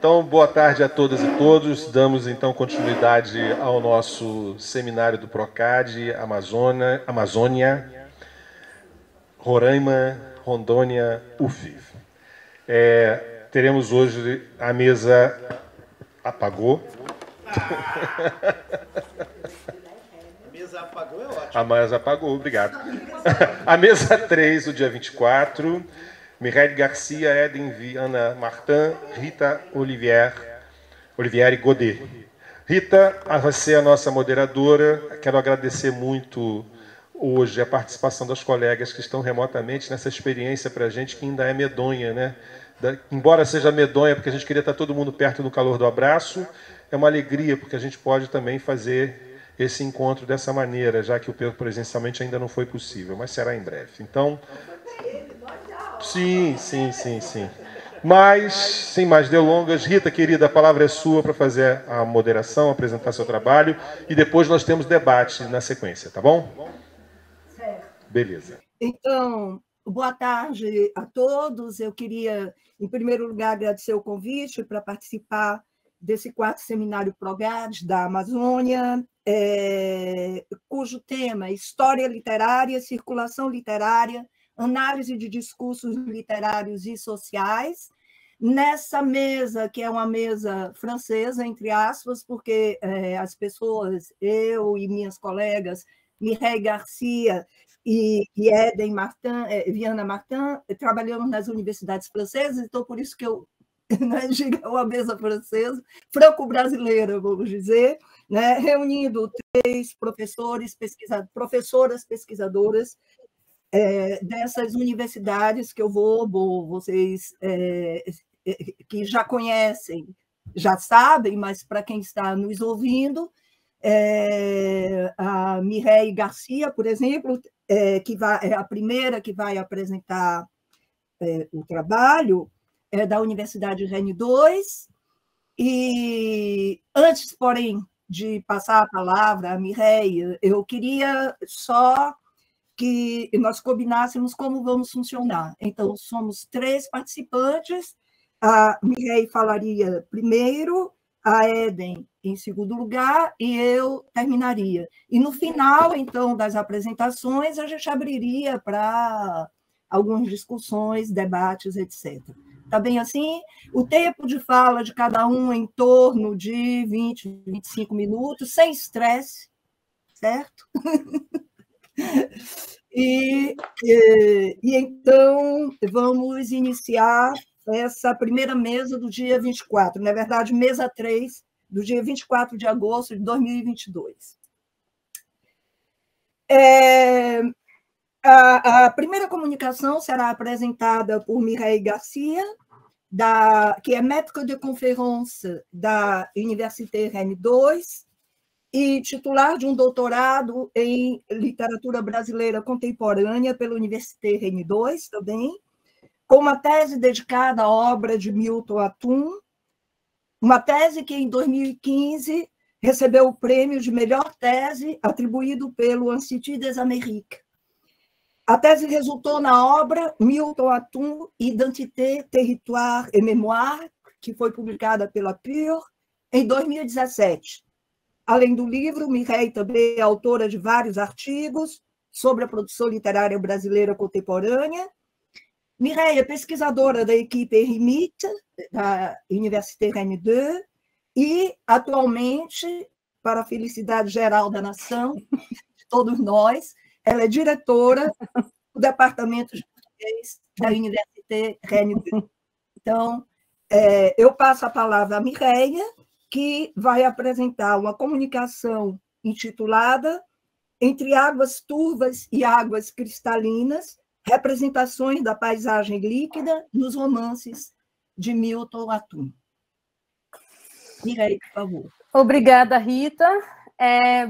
Então, boa tarde a todas e todos. Damos então continuidade ao nosso seminário do Procad Amazônia, Roraima, Rondônia, UF. Teremos hoje a mesa... Apagou? A mesa apagou é ótimo. A mesa apagou, obrigado. A mesa 3, do dia 24... Mireille Garcia, Eden Viana Martin, Rita Olivieri Godet. Rita, você é a nossa moderadora. Quero agradecer muito hoje a participação das colegas que estão remotamente nessa experiência para a gente que ainda é medonha, né? Embora seja medonha, porque a gente queria estar todo mundo perto no calor do abraço, é uma alegria, porque a gente pode também fazer esse encontro dessa maneira, já que o presencialmente ainda não foi possível, mas será em breve. Então... Sim. Mas, sem mais delongas, Rita, querida, a palavra é sua para fazer a moderação, apresentar seu trabalho, e depois nós temos debate na sequência, tá bom? Certo. Beleza. Então, boa tarde a todos. Eu queria, em primeiro lugar, agradecer o convite para participar desse quarto seminário PROGAD da Amazônia, cujo tema é História Literária, Circulação Literária, Análise de discursos literários e sociais, nessa mesa, que é uma mesa francesa, entre aspas, porque as pessoas, eu e minhas colegas, Mireille Garcia e Eden Viana Martin, trabalhamos nas universidades francesas, então por isso que eu digo uma mesa francesa, franco-brasileira, vamos dizer, né, reunindo 3 professoras pesquisadoras dessas universidades que eu vocês que já conhecem, já sabem, mas para quem está nos ouvindo, a Mireille Garcia, por exemplo, que é a primeira que vai apresentar o trabalho, é da Universidade Rennes II, e antes, porém, de passar a palavra à Mireille, eu queria só que nós combinássemos como vamos funcionar. Então, somos 3 participantes, a Mireille falaria primeiro, a Eden em segundo lugar, e eu terminaria. E no final, então, das apresentações, a gente abriria para algumas discussões, debates, etc. Está bem assim? O tempo de fala de cada um é em torno de 20, 25 minutos, sem estresse, certo? E então, vamos iniciar essa primeira mesa do dia 24, na verdade, mesa 3, do dia 24 de agosto de 2022. A primeira comunicação será apresentada por Mireille Garcia, que é maître de conférence da Université Rennes II, e titular de um doutorado em literatura brasileira contemporânea pela Université Rennes II também, com uma tese dedicada à obra de Milton Atum, uma tese que, em 2015, recebeu o prêmio de melhor tese atribuído pelo Institut des Amériques. A tese resultou na obra Milton Atum, Identité, Territoire et Mémoire, que foi publicada pela PUR em 2017. Além do livro, Mireille também é autora de vários artigos sobre a produção literária brasileira contemporânea. Mireille é pesquisadora da equipe RIMIT, da Université Rennes II, e, atualmente, para a felicidade geral da nação, de todos nós, ela é diretora do Departamento de Português da Université Rennes II. Então, eu passo a palavra à Mireille, que vai apresentar uma comunicação intitulada Entre Águas Turvas e Águas Cristalinas, representações da paisagem líquida nos romances de Milton Atum. Mireille, por favor. Obrigada, Rita.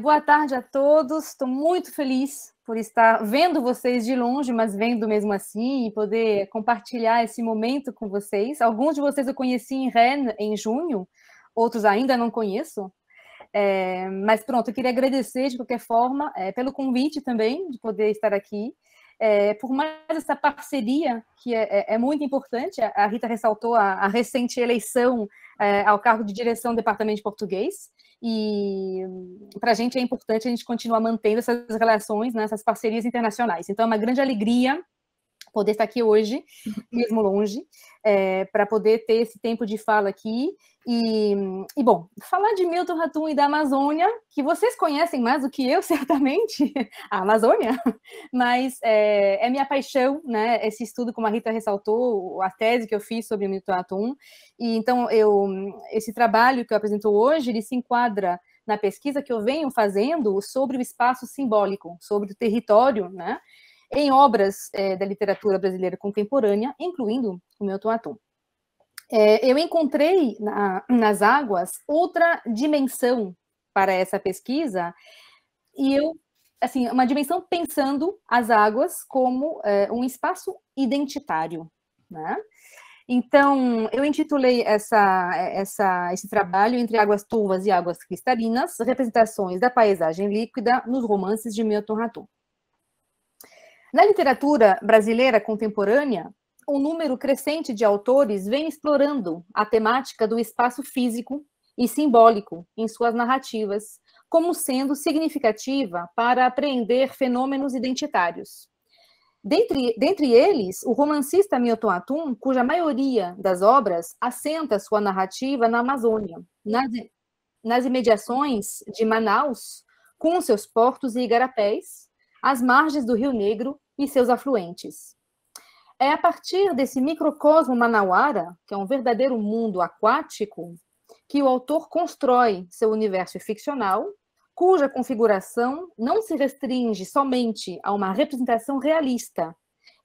Boa tarde a todos. Estou muito feliz por estar vendo vocês de longe, mas vendo mesmo assim, e poder compartilhar esse momento com vocês. Alguns de vocês eu conheci em Rennes em junho, outros ainda não conheço, mas pronto, eu queria agradecer de qualquer forma pelo convite também, de poder estar aqui, por mais essa parceria que é muito importante. A Rita ressaltou a recente eleição ao cargo de direção do Departamento de Português, e para a gente é importante a gente continuar mantendo essas relações, né, essas parcerias internacionais. Então, é uma grande alegria poder estar aqui hoje, mesmo longe, para poder ter esse tempo de fala aqui. E, bom, falar de Milton Ratum e da Amazônia, que vocês conhecem mais do que eu, certamente, a Amazônia, mas é minha paixão, né, esse estudo, como a Rita ressaltou, a tese que eu fiz sobre Milton Ratum. E então, esse trabalho que eu apresento hoje, ele se enquadra na pesquisa que eu venho fazendo sobre o espaço simbólico, sobre o território, né, em obras da literatura brasileira contemporânea, incluindo o Milton Ratum. Eu encontrei nas águas outra dimensão para essa pesquisa, e assim, uma dimensão pensando as águas como um espaço identitário, né? Então, eu intitulei esse trabalho, Entre Águas Turvas e Águas Cristalinas, representações da paisagem líquida nos romances de Milton Ratum. Na literatura brasileira contemporânea, um número crescente de autores vem explorando a temática do espaço físico e simbólico em suas narrativas, como sendo significativa para apreender fenômenos identitários. Dentre eles, o romancista Milton Ratum, cuja maioria das obras assenta sua narrativa na Amazônia, nas imediações de Manaus, com seus portos e igarapés, às margens do Rio Negro e seus afluentes. É a partir desse microcosmo manauara, que é um verdadeiro mundo aquático, que o autor constrói seu universo ficcional, cuja configuração não se restringe somente a uma representação realista.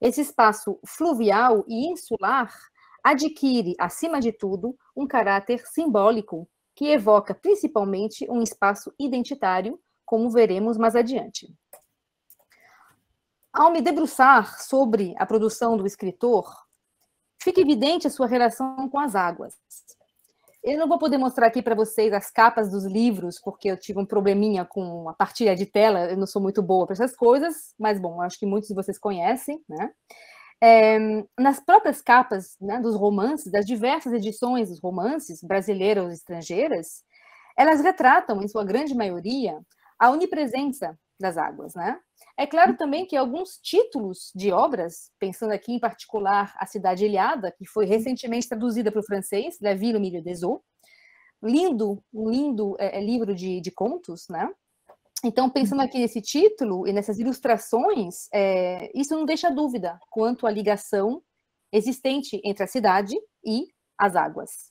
Esse espaço fluvial e insular adquire, acima de tudo, um caráter simbólico, que evoca principalmente um espaço identitário, como veremos mais adiante. Ao me debruçar sobre a produção do escritor, fica evidente a sua relação com as águas. Eu não vou poder mostrar aqui para vocês as capas dos livros, porque eu tive um probleminha com a partilha de tela, eu não sou muito boa para essas coisas, mas, bom, acho que muitos de vocês conhecem, né? Nas próprias capas, né, dos romances, das diversas edições dos romances, brasileiras ou estrangeiras, elas retratam, em sua grande maioria, a onipresença das águas, né? É claro também que alguns títulos de obras, pensando aqui em particular A Cidade Ilhada, que foi recentemente traduzida para o francês, La Ville au milieu des eaux, um lindo livro de contos, né? Então, pensando aqui nesse título e nessas ilustrações, isso não deixa dúvida quanto à ligação existente entre a cidade e as águas.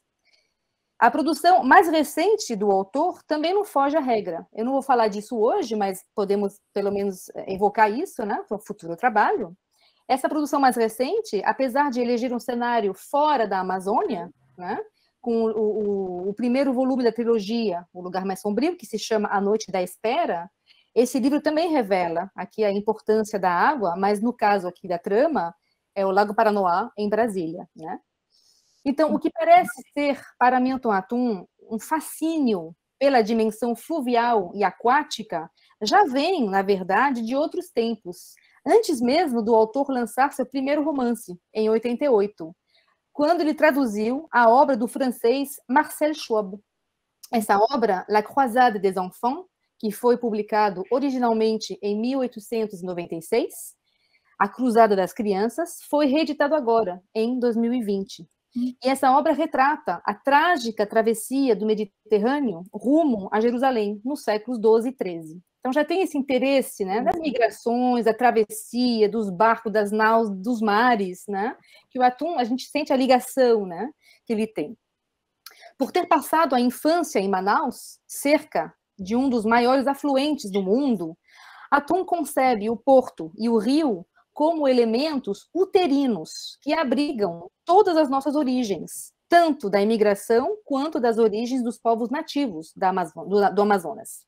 A produção mais recente do autor também não foge à regra. Eu não vou falar disso hoje, mas podemos, pelo menos, evocar isso, né, para o futuro trabalho. Essa produção mais recente, apesar de eleger um cenário fora da Amazônia, né, com o primeiro volume da trilogia, O Lugar Mais Sombrio, que se chama A Noite da Espera, esse livro também revela aqui a importância da água, mas no caso aqui da trama, é o Lago Paranoá, em Brasília, né? Então, o que parece ser, para Milton Ratum, um fascínio pela dimensão fluvial e aquática, já vem, na verdade, de outros tempos, antes mesmo do autor lançar seu primeiro romance, em 88, quando ele traduziu a obra do francês Marcel Schwab. Essa obra, La Croisade des Enfants, que foi publicado originalmente em 1896, A Cruzada das Crianças, foi reeditado agora, em 2020. E essa obra retrata a trágica travessia do Mediterrâneo rumo a Jerusalém, nos séculos 12 e 13. Então já tem esse interesse, né, das migrações, da travessia, dos barcos, das naus, dos mares, né, que o Ratum, a gente sente a ligação, né, que ele tem. Por ter passado a infância em Manaus, cerca de um dos maiores afluentes do mundo, Ratum concebe o porto e o rio como elementos uterinos que abrigam todas as nossas origens, tanto da imigração quanto das origens dos povos nativos do Amazonas.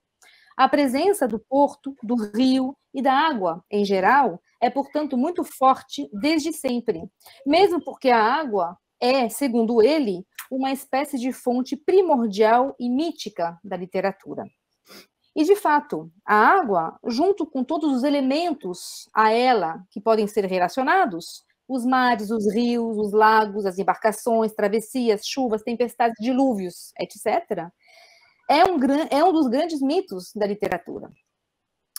A presença do porto, do rio e da água, em geral, é, portanto, muito forte desde sempre, mesmo porque a água é, segundo ele, uma espécie de fonte primordial e mítica da literatura. E, de fato, a água, junto com todos os elementos a ela que podem ser relacionados, os mares, os rios, os lagos, as embarcações, travessias, chuvas, tempestades, dilúvios, etc., é um dos grandes mitos da literatura.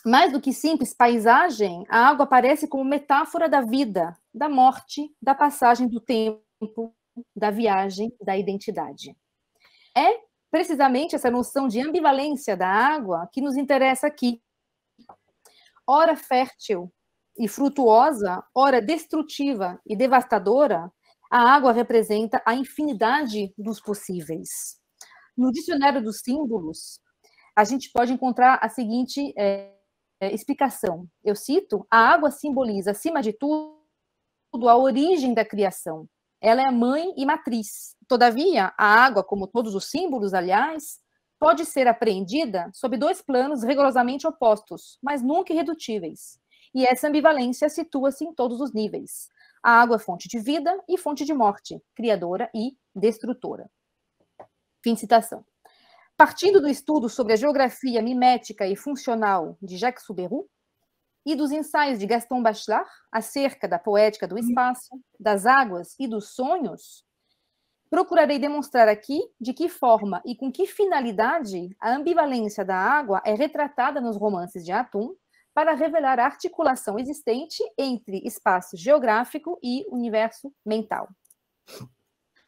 Mais do que simples paisagem, a água aparece como metáfora da vida, da morte, da passagem do tempo, da viagem, da identidade. É precisamente essa noção de ambivalência da água que nos interessa aqui. Ora fértil e frutuosa, ora destrutiva e devastadora, a água representa a infinidade dos possíveis. No dicionário dos símbolos, a gente pode encontrar a seguinte explicação. Eu cito: a água simboliza, acima de tudo, a origem da criação. Ela é mãe e matriz. Todavia, a água, como todos os símbolos, aliás, pode ser apreendida sob dois planos rigorosamente opostos, mas nunca irredutíveis. E essa ambivalência situa-se em todos os níveis. A água é fonte de vida e fonte de morte, criadora e destrutora. Fim de citação. Partindo do estudo sobre a geografia mimética e funcional de Jacques Soubeyroux e dos ensaios de Gaston Bachelard acerca da poética do espaço, das águas e dos sonhos, procurarei demonstrar aqui de que forma e com que finalidade a ambivalência da água é retratada nos romances de Atum para revelar a articulação existente entre espaço geográfico e universo mental.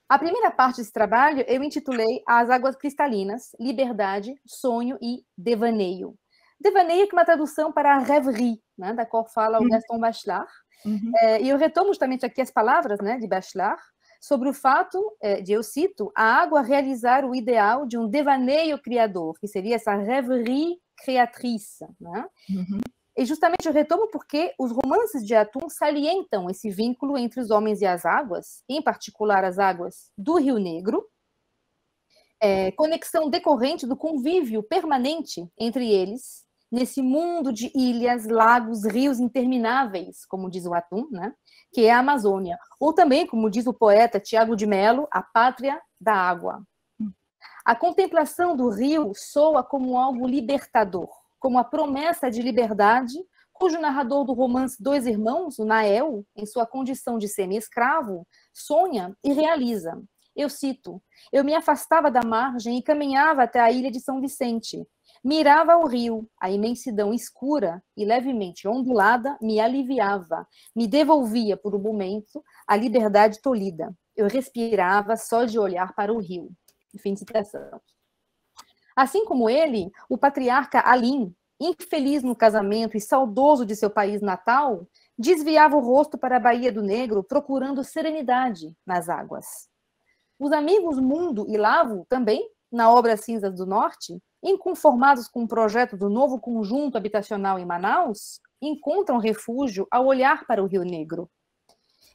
A primeira parte desse trabalho eu intitulei As Águas Cristalinas, Liberdade, Sonho e Devaneio. Devaneio que é uma tradução para rêverie, né, da qual fala o Gaston Bachelard. E eu retomo justamente aqui as palavras, né, de Bachelard, sobre o fato eu cito, a água realizar o ideal de um devaneio criador, que seria essa rêverie créatrice. Né? E justamente eu retomo porque os romances de Atum salientam esse vínculo entre os homens e as águas, em particular as águas do Rio Negro, conexão decorrente do convívio permanente entre eles, nesse mundo de ilhas, lagos, rios intermináveis, como diz o Atum, né? Que é a Amazônia. Ou também, como diz o poeta Tiago de Mello, a pátria da água. A contemplação do rio soa como algo libertador, como a promessa de liberdade, cujo narrador do romance Dois Irmãos, o Nael, em sua condição de semi-escravo, sonha e realiza. Eu cito: eu me afastava da margem e caminhava até a ilha de São Vicente. Mirava o rio, a imensidão escura e levemente ondulada me aliviava, me devolvia por um momento a liberdade tolhida. Eu respirava só de olhar para o rio. Fim de citação. Assim como ele, o patriarca Alim, infeliz no casamento e saudoso de seu país natal, desviava o rosto para a Baía do Negro, procurando serenidade nas águas. Os amigos Mundo e Lavo, também, na obra Cinzas do Norte, inconformados com o projeto do novo conjunto habitacional em Manaus, encontram refúgio ao olhar para o Rio Negro.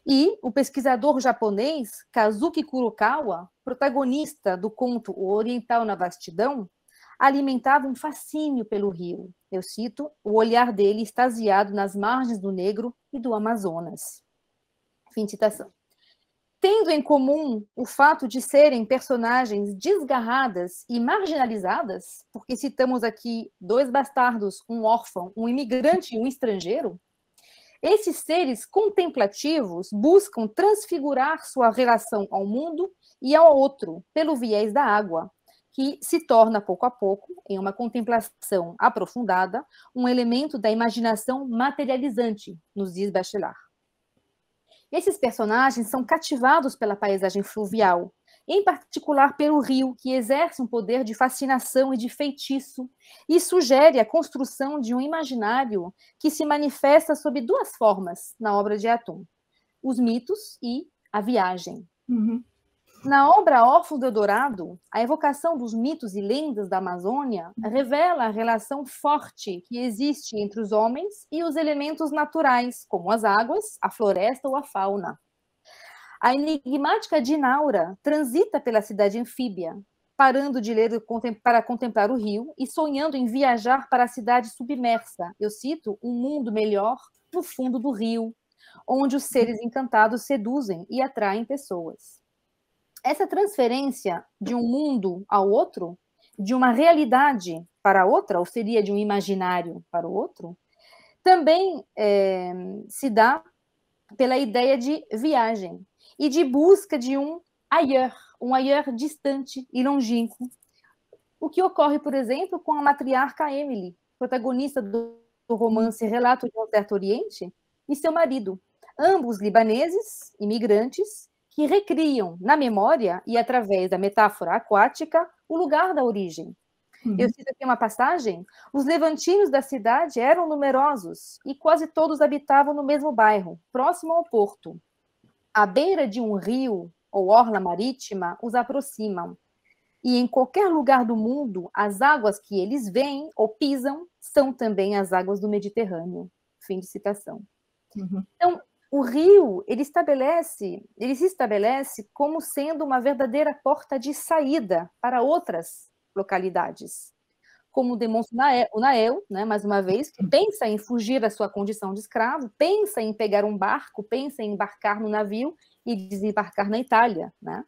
E o pesquisador japonês Kazuki Kurokawa, protagonista do conto O Oriental na Vastidão, alimentava um fascínio pelo rio. Eu cito: o olhar dele extasiado nas margens do Negro e do Amazonas. Fim de citação. Tendo em comum o fato de serem personagens desgarradas e marginalizadas, porque citamos aqui dois bastardos, um órfão, um imigrante e um estrangeiro, esses seres contemplativos buscam transfigurar sua relação ao mundo e ao outro pelo viés da água, que se torna, pouco a pouco, em uma contemplação aprofundada, um elemento da imaginação materializante, nos diz Bachelard. Esses personagens são cativados pela paisagem fluvial, em particular pelo rio, que exerce um poder de fascinação e de feitiço, e sugere a construção de um imaginário que se manifesta sob duas formas na obra de Atum: os mitos e a viagem. Na obra Órfãos do Eldorado, a evocação dos mitos e lendas da Amazônia revela a relação forte que existe entre os homens e os elementos naturais, como as águas, a floresta ou a fauna. A enigmática Dinaura transita pela cidade anfíbia, parando de ler para contemplar o rio e sonhando em viajar para a cidade submersa. Eu cito: um mundo melhor no fundo do rio, onde os seres encantados seduzem e atraem pessoas. Essa transferência de um mundo ao outro, de uma realidade para outra, ou seria de um imaginário para o outro, também se dá pela ideia de viagem e de busca de um ailleurs distante e longínquo. O que ocorre, por exemplo, com a matriarca Emily, protagonista do romance Relato de um Certo Oriente, e seu marido, ambos libaneses, imigrantes, que recriam na memória e através da metáfora aquática o lugar da origem. Eu cito aqui uma passagem: os levantinos da cidade eram numerosos e quase todos habitavam no mesmo bairro, próximo ao porto. À beira de um rio ou orla marítima os aproximam. E em qualquer lugar do mundo, as águas que eles veem ou pisam são também as águas do Mediterrâneo. Fim de citação. Então, o rio, ele se estabelece como sendo uma verdadeira porta de saída para outras localidades. Como demonstra o Nael, né, mais uma vez, que pensa em fugir da sua condição de escravo, pensa em pegar um barco, pensa em embarcar no navio e desembarcar na Itália, né?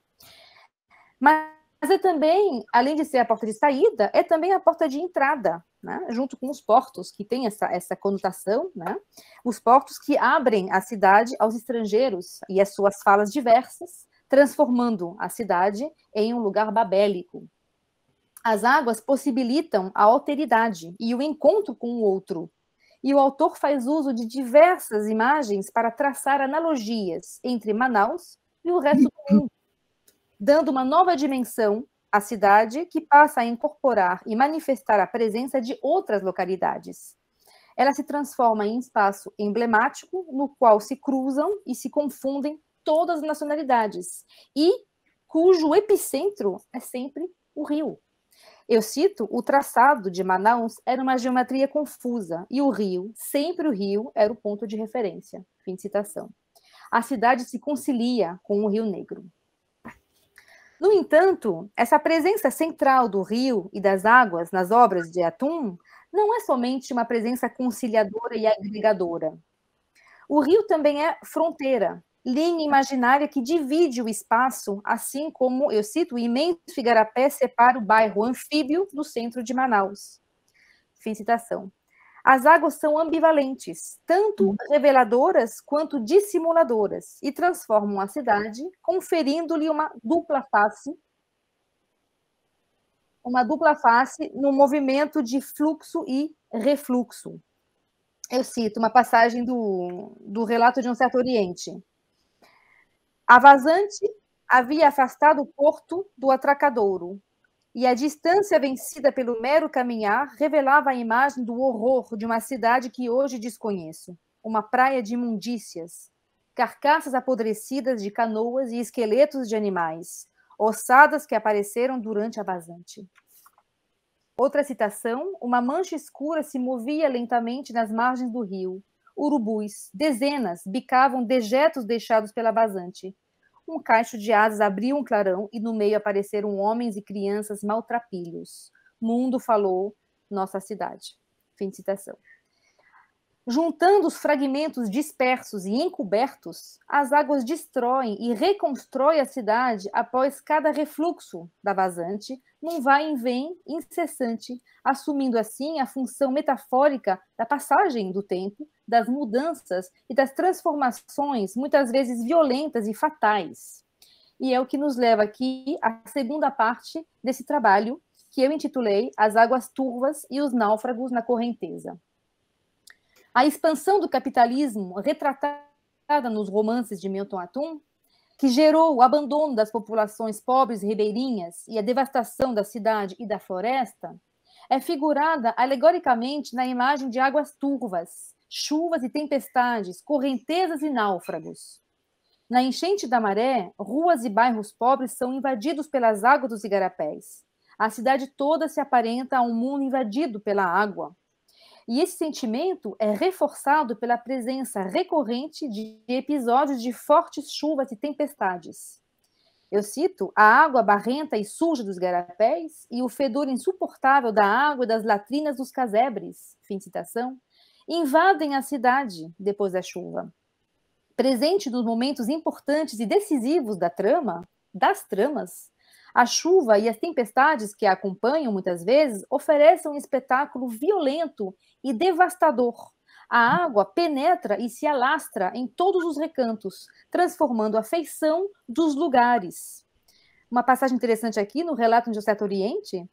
Mas é também, além de ser a porta de saída, é também a porta de entrada, né? Junto com os portos, que tem essa conotação, né? Os portos que abrem a cidade aos estrangeiros e as suas falas diversas, transformando a cidade em um lugar babélico. As águas possibilitam a alteridade e o encontro com o outro. E o autor faz uso de diversas imagens para traçar analogias entre Manaus e o resto do mundo, dando uma nova dimensão à cidade que passa a incorporar e manifestar a presença de outras localidades. Ela se transforma em espaço emblemático no qual se cruzam e se confundem todas as nacionalidades e cujo epicentro é sempre o rio. Eu cito, o traçado de Manaus era uma geometria confusa e o rio, sempre o rio, era o ponto de referência. Fim de citação. A cidade se concilia com o Rio Negro. No entanto, essa presença central do rio e das águas nas obras de Atum não é somente uma presença conciliadora e agregadora. O rio também é fronteira, linha imaginária que divide o espaço, assim como, eu cito, o imenso igarapé separa o bairro anfíbio do centro de Manaus. Fim de citação. As águas são ambivalentes, tanto reveladoras quanto dissimuladoras, e transformam a cidade, conferindo-lhe uma dupla face no movimento de fluxo e refluxo. Eu cito uma passagem do Relato de um Certo Oriente. A vazante havia afastado o porto do atracadouro, e a distância vencida pelo mero caminhar revelava a imagem do horror de uma cidade que hoje desconheço. Uma praia de imundícias, carcaças apodrecidas de canoas e esqueletos de animais, ossadas que apareceram durante a vazante. Outra citação, uma mancha escura se movia lentamente nas margens do rio. Urubus, dezenas, bicavam dejetos deixados pela vazante. Um cacho de asas abriu um clarão e no meio apareceram homens e crianças maltrapilhos. Mundo falou, nossa cidade. Fim de citação. Juntando os fragmentos dispersos e encobertos, as águas destroem e reconstroem a cidade após cada refluxo da vazante, num vai e vem incessante, assumindo assim a função metafórica da passagem do tempo, das mudanças e das transformações, muitas vezes violentas e fatais. E é o que nos leva aqui à segunda parte desse trabalho, que eu intitulei As Águas Turvas e os Náufragos na Correnteza. A expansão do capitalismo, retratada nos romances de Milton Atum, que gerou o abandono das populações pobres e ribeirinhas e a devastação da cidade e da floresta, é figurada alegoricamente na imagem de águas turvas, chuvas e tempestades, correntezas e náufragos. Na enchente da maré, ruas e bairros pobres são invadidos pelas águas dos igarapés. A cidade toda se aparenta a um mundo invadido pela água. E esse sentimento é reforçado pela presença recorrente de episódios de fortes chuvas e tempestades. Eu cito, a água barrenta e suja dos igarapés e o fedor insuportável da água e das latrinas dos casebres, fim de citação, invadem a cidade depois da chuva. Presente nos momentos importantes e decisivos das tramas, a chuva e as tempestades que a acompanham, muitas vezes, oferecem um espetáculo violento e devastador, A água penetra e se alastra em todos os recantos, transformando a feição dos lugares. Uma passagem interessante aqui no relato de Certo Oriente.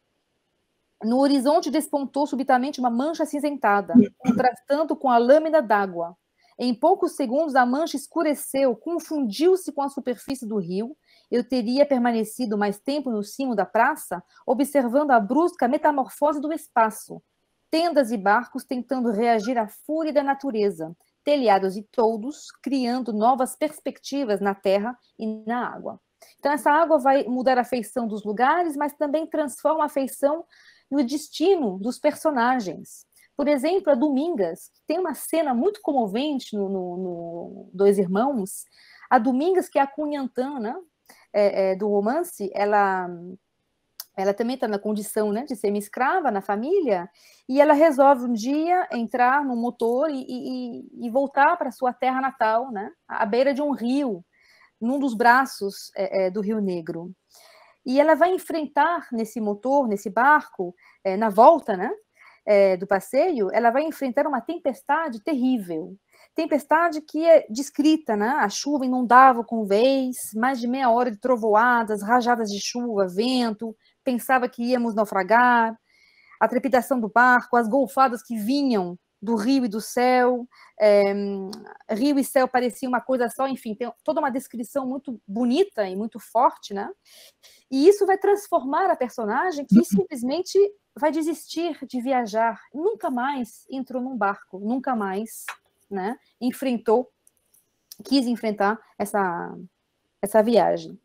No horizonte despontou subitamente uma mancha acinzentada, contrastando com a lâmina d'água. Em poucos segundos, a mancha escureceu, confundiu-se com a superfície do rio. Eu teria permanecido mais tempo no cimo da praça, observando a brusca metamorfose do espaço. Tendas e barcos tentando reagir à fúria da natureza, telhados e toldos criando novas perspectivas na terra e na água. Então, essa água vai mudar a feição dos lugares, mas também transforma a feição no destino dos personagens. Por exemplo, a Domingas, que tem uma cena muito comovente no Dois Irmãos. A Domingas, que é a Cunhantã, né, do romance, ela também está na condição, né, de ser uma escrava na família, e ela resolve um dia entrar no motor e voltar para sua terra natal, né, à beira de um rio, num dos braços do Rio Negro. E ela vai enfrentar nesse motor, nesse barco, na volta, né, do passeio, ela vai enfrentar uma tempestade terrível. Tempestade que é descrita, né? A chuva inundava com vez, mais de meia hora de trovoadas, rajadas de chuva, vento, pensava que íamos naufragar, a trepidação do barco, as golfadas que vinham do rio e do céu, rio e céu pareciam uma coisa só, enfim, tem toda uma descrição muito bonita e muito forte, né? E isso vai transformar a personagem que simplesmente vai desistir de viajar, nunca mais entrou num barco, nunca mais, né, quis enfrentar essa viagem.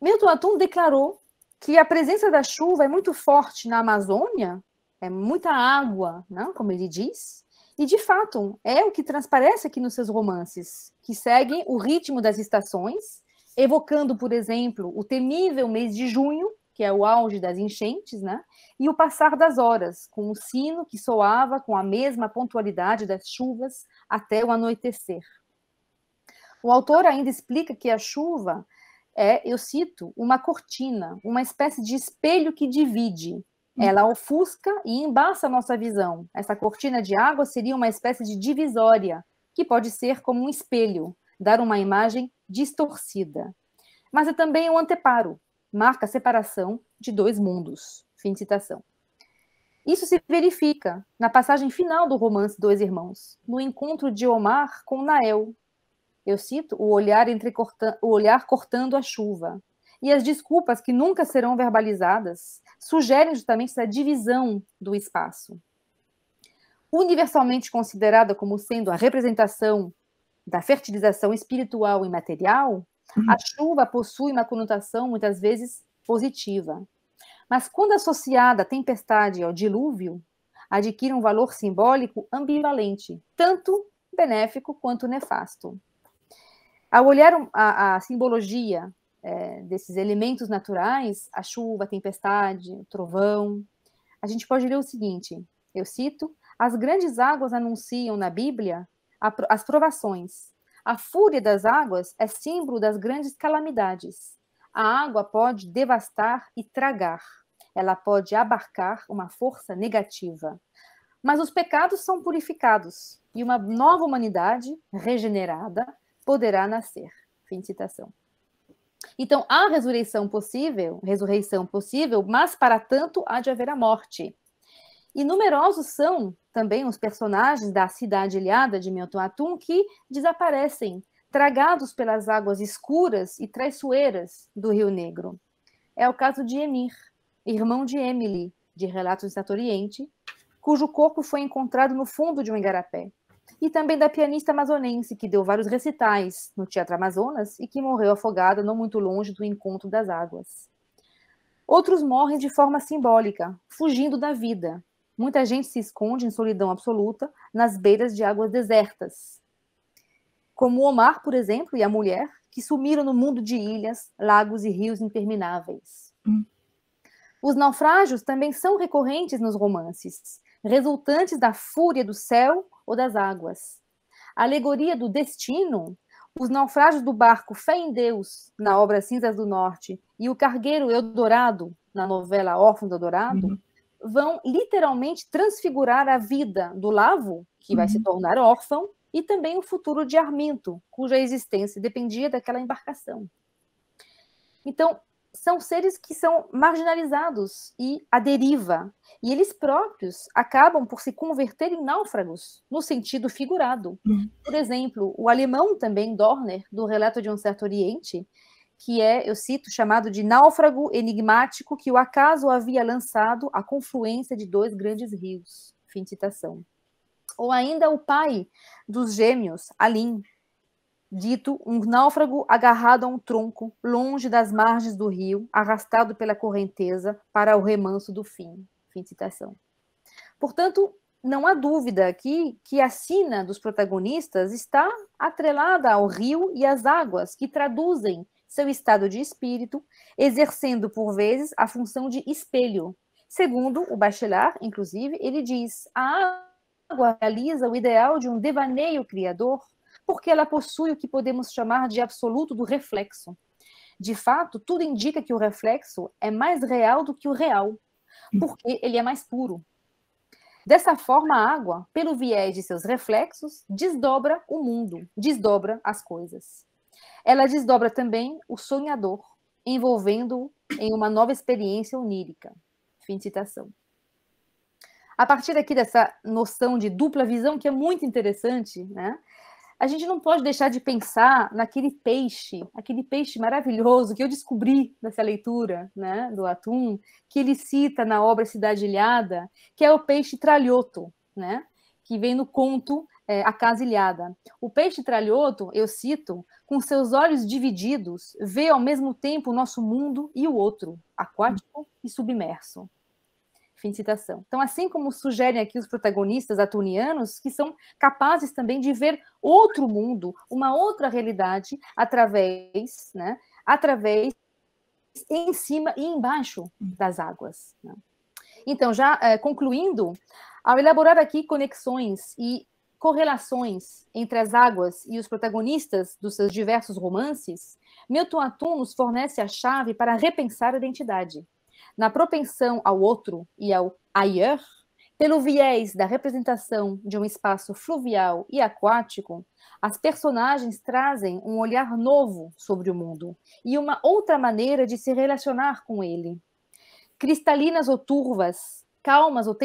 Milton Atum declarou que a presença da chuva é muito forte na Amazônia, é muita água, né, como ele diz, e de fato é o que transparece aqui nos seus romances, que seguem o ritmo das estações, evocando, por exemplo, o temível mês de junho, que é o auge das enchentes, né? E o passar das horas, com o sino que soava com a mesma pontualidade das chuvas até o anoitecer. O autor ainda explica que a chuva é, eu cito, uma cortina, uma espécie de espelho que divide. Ela ofusca e embaça a nossa visão. Essa cortina de água seria uma espécie de divisória, que pode ser como um espelho, dar uma imagem distorcida. Mas é também um anteparo, marca a separação de dois mundos. Fim de citação. Isso se verifica na passagem final do romance Dois Irmãos, no encontro de Omar com Nael. Eu cito, o olhar cortando a chuva. E as desculpas que nunca serão verbalizadas sugerem justamente essa divisão do espaço. Universalmente considerada como sendo a representação da fertilização espiritual e material, a chuva possui uma conotação muitas vezes positiva. Mas quando associada à tempestade e ao dilúvio, adquire um valor simbólico ambivalente, tanto benéfico quanto nefasto. Ao olhar a simbologia desses elementos naturais, a chuva, a tempestade, o trovão, a gente pode ler o seguinte, eu cito, as grandes águas anunciam na Bíblia as provações. A fúria das águas é símbolo das grandes calamidades. A água pode devastar e tragar. Ela pode abarcar uma força negativa. Mas os pecados são purificados e uma nova humanidade regenerada poderá nascer. Fim de citação. Então, há ressurreição possível, mas para tanto há de haver a morte. E numerosos são também os personagens da Cidade Ilhada de Milton Atum que desaparecem, tragados pelas águas escuras e traiçoeiras do Rio Negro. É o caso de Emir, irmão de Emily, de Relatos de Certo Oriente, cujo corpo foi encontrado no fundo de um igarapé. E também da pianista amazonense, que deu vários recitais no Teatro Amazonas e que morreu afogada não muito longe do encontro das águas. Outros morrem de forma simbólica, fugindo da vida. Muita gente se esconde em solidão absoluta nas beiras de águas desertas. Como Omar, por exemplo, e a mulher, que sumiram no mundo de ilhas, lagos e rios intermináveis. Os naufrágios também são recorrentes nos romances, resultantes da fúria do céu ou das águas. A alegoria do destino, os naufrágios do barco Fé em Deus, na obra Cinzas do Norte, e o cargueiro Eldorado, na novela Órfão do Eldorado, vão literalmente transfigurar a vida do Lavo, que vai se tornar órfão, e também o futuro de Arminto, cuja existência dependia daquela embarcação. Então, são seres que são marginalizados e à deriva, e eles próprios acabam por se converter em náufragos, no sentido figurado. Por exemplo, o alemão também, Dorner, do Relato de um Certo Oriente, que é, eu cito, chamado de náufrago enigmático que o acaso havia lançado à confluência de dois grandes rios. Fim de citação. Ou ainda o pai dos gêmeos, Alim, dito um náufrago agarrado a um tronco, longe das margens do rio, arrastado pela correnteza para o remanso do fim. Fim de citação. Portanto, não há dúvida aqui que a sina dos protagonistas está atrelada ao rio e às águas, que traduzem seu estado de espírito, exercendo, por vezes, a função de espelho. Segundo o Bachelard, inclusive, ele diz: a água realiza o ideal de um devaneio criador, porque ela possui o que podemos chamar de absoluto do reflexo. De fato, tudo indica que o reflexo é mais real do que o real, porque ele é mais puro. Dessa forma, a água, pelo viés de seus reflexos, desdobra o mundo, desdobra as coisas. Ela desdobra também o sonhador, envolvendo-o em uma nova experiência onírica. Fim de citação. A partir aqui dessa noção de dupla visão, que é muito interessante, né? A gente não pode deixar de pensar naquele peixe maravilhoso que eu descobri nessa leitura, né, do Atum, que ele cita na obra Cidade Ilhada, que é o peixe tralhoto, né, que vem no conto A Casa Ilhada. O peixe tralhoto, eu cito, com seus olhos divididos, vê ao mesmo tempo o nosso mundo e o outro, aquático e submerso. Fim de citação. Então, assim como sugerem aqui os protagonistas atunianos, que são capazes também de ver outro mundo, uma outra realidade, através, em cima e embaixo das águas. Né? Então, já concluindo, ao elaborar aqui conexões e correlações entre as águas e os protagonistas dos seus diversos romances, Milton Atum nos fornece a chave para repensar a identidade. Na propensão ao outro e ao ailleurs, pelo viés da representação de um espaço fluvial e aquático, as personagens trazem um olhar novo sobre o mundo e uma outra maneira de se relacionar com ele. Cristalinas ou turvas, calmas ou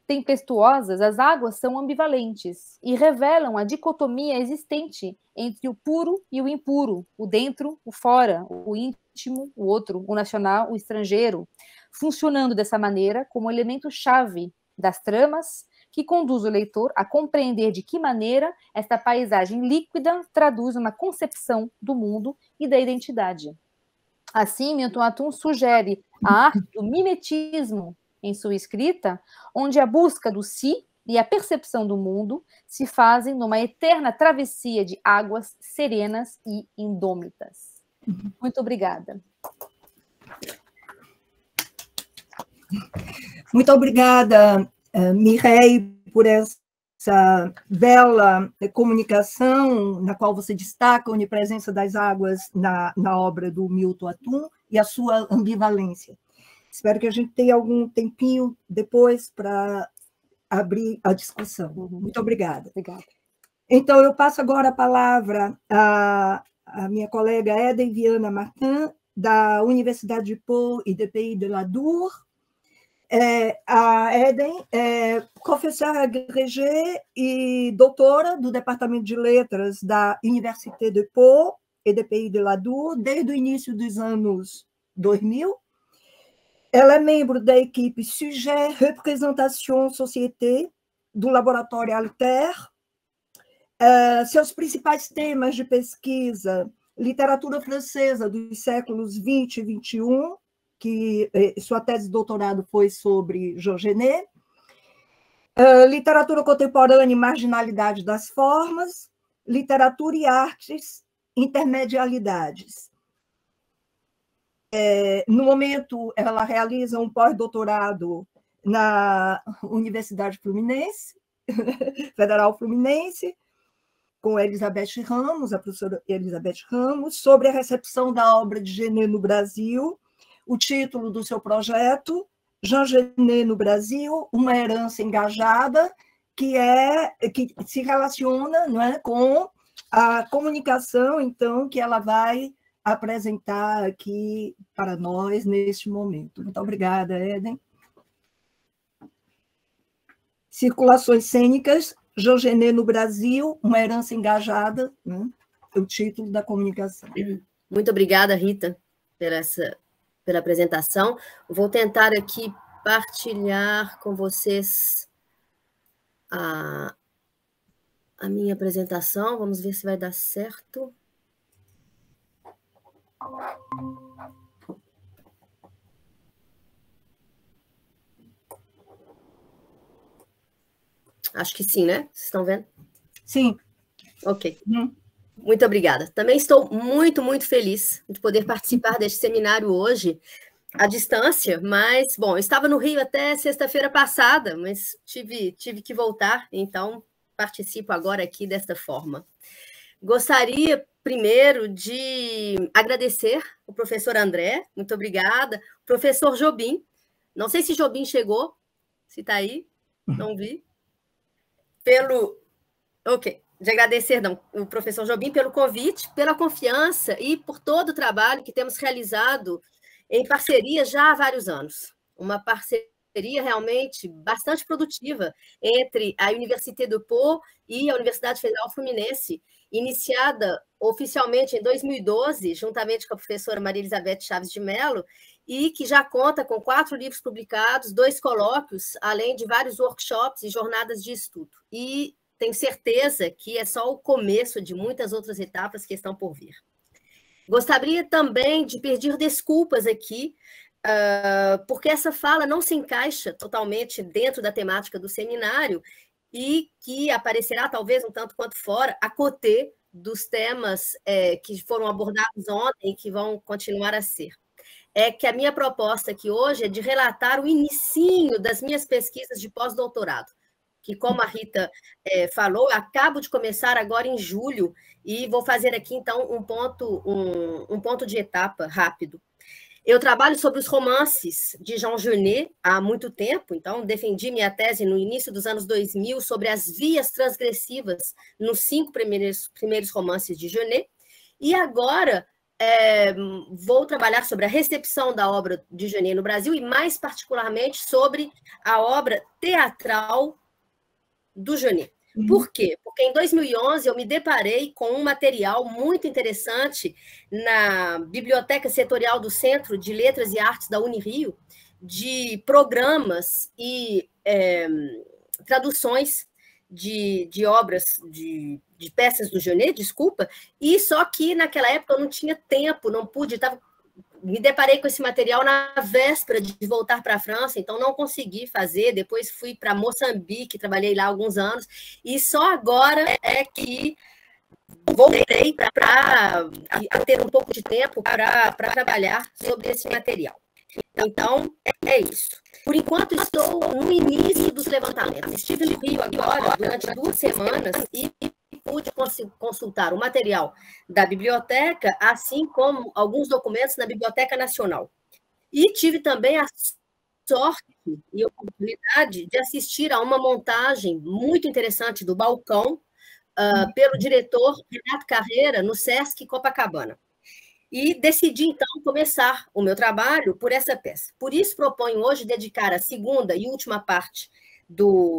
tempestuosas, as águas são ambivalentes e revelam a dicotomia existente entre o puro e o impuro, o dentro, o fora, o íntimo, o outro, o nacional, o estrangeiro, funcionando dessa maneira como elemento-chave das tramas que conduz o leitor a compreender de que maneira esta paisagem líquida traduz uma concepção do mundo e da identidade. Assim, Milton Atum sugere a arte do mimetismo em sua escrita, onde a busca do si e a percepção do mundo se fazem numa eterna travessia de águas serenas e indômitas. Muito obrigada. Muito obrigada, Mireille, por essa bela comunicação na qual você destaca a onipresença das águas na obra do Milton Atum e a sua ambivalência. Espero que a gente tenha algum tempinho depois para abrir a discussão. Muito obrigada. Obrigada. Então, eu passo agora a palavra à minha colega Eden Viana Martin, da Universidade de Pau e de Pays de la Dour. A Eden é professora agrégée e doutora do Departamento de Letras da Université de Pau e de Pays de la Dour desde o início dos anos 2000. Ela é membro da equipe Sujet, Représentation, Société, do Laboratório Alter. Seus principais temas de pesquisa: literatura francesa dos séculos 20 e 21, que sua tese de doutorado foi sobre Georgenet, literatura contemporânea e marginalidade das formas, literatura e artes, intermedialidades. No momento, ela realiza um pós-doutorado na Universidade Fluminense, Federal Fluminense, com Elizabeth Ramos, a professora Elizabeth Ramos, sobre a recepção da obra de Genet no Brasil. O título do seu projeto, Jean Genet no Brasil, uma herança engajada que se relaciona, não é, com a comunicação, então, que ela vai apresentar aqui para nós neste momento. Muito obrigada, Eden. Circulações cênicas, Jean Genet no Brasil, uma herança engajada, né? É o título da comunicação. Muito obrigada, Rita, pela apresentação. Vou tentar aqui partilhar com vocês a minha apresentação. Vamos ver se vai dar certo. Acho que sim, né? Vocês estão vendo? Sim. Ok. Muito obrigada. Também estou muito, muito feliz de poder participar deste seminário hoje, à distância, mas, bom, eu estava no Rio até sexta-feira passada, mas tive que voltar, então participo agora aqui desta forma. Gostaria, primeiro, de agradecer o professor André, muito obrigada, o professor Jobim, não sei se Jobim chegou, se está aí, não vi, de agradecer, o professor Jobim pelo convite, pela confiança e por todo o trabalho que temos realizado em parceria já há vários anos. Uma parceria realmente bastante produtiva entre a Université de Pau e a Universidade Federal Fluminense, iniciada oficialmente em 2012, juntamente com a professora Maria Elizabeth Chaves de Mello, e que já conta com 4 livros publicados, 2 colóquios, além de vários workshops e jornadas de estudo. E tenho certeza que é só o começo de muitas outras etapas que estão por vir. Gostaria também de pedir desculpas aqui, porque essa fala não se encaixa totalmente dentro da temática do seminário e que aparecerá talvez um tanto quanto fora, a côté dos temas que foram abordados ontem e que vão continuar a ser. É que a minha proposta aqui hoje é de relatar o inicinho das minhas pesquisas de pós-doutorado, que, como a Rita falou, acabo de começar agora em julho, e vou fazer aqui, então, um ponto de etapa rápido. Eu trabalho sobre os romances de Jean Genet há muito tempo, então defendi minha tese no início dos anos 2000 sobre as vias transgressivas nos 5 primeiros romances de Genet, e agora vou trabalhar sobre a recepção da obra de Genet no Brasil e, mais particularmente, sobre a obra teatral do Genet. Por quê? Porque em 2011 eu me deparei com um material muito interessante na Biblioteca Setorial do Centro de Letras e Artes da Unirio, de programas e traduções de obras, de peças do Genet, desculpa, e só que naquela época eu não tinha tempo, não pude, me deparei com esse material na véspera de voltar para a França, então não consegui fazer. Depois fui para Moçambique, trabalhei lá alguns anos, e só agora é que voltei para ter um pouco de tempo para trabalhar sobre esse material. Então, é isso. Por enquanto, estou no início dos levantamentos. Estive no Rio agora, durante 2 semanas, e pude consultar o material da biblioteca, assim como alguns documentos na Biblioteca Nacional. E tive também a sorte e a oportunidade de assistir a uma montagem muito interessante do Balcão, pelo diretor Renato Carreira, no Sesc Copacabana. E decidi, então, começar o meu trabalho por essa peça. Por isso, proponho hoje dedicar a segunda e última parte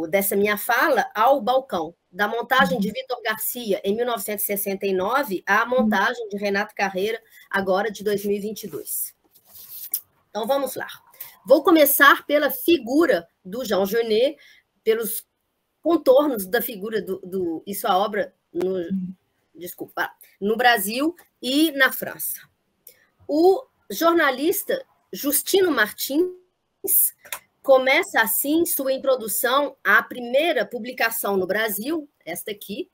dessa minha fala ao Balcão, da montagem de Vitor Garcia, em 1969, à montagem de Renato Carreira, agora de 2022. Então, vamos lá. Vou começar pela figura do Jean Genet, pelos contornos da figura e sua obra no Brasil e na França. O jornalista Justino Martins começa, assim, sua introdução à primeira publicação no Brasil, esta aqui,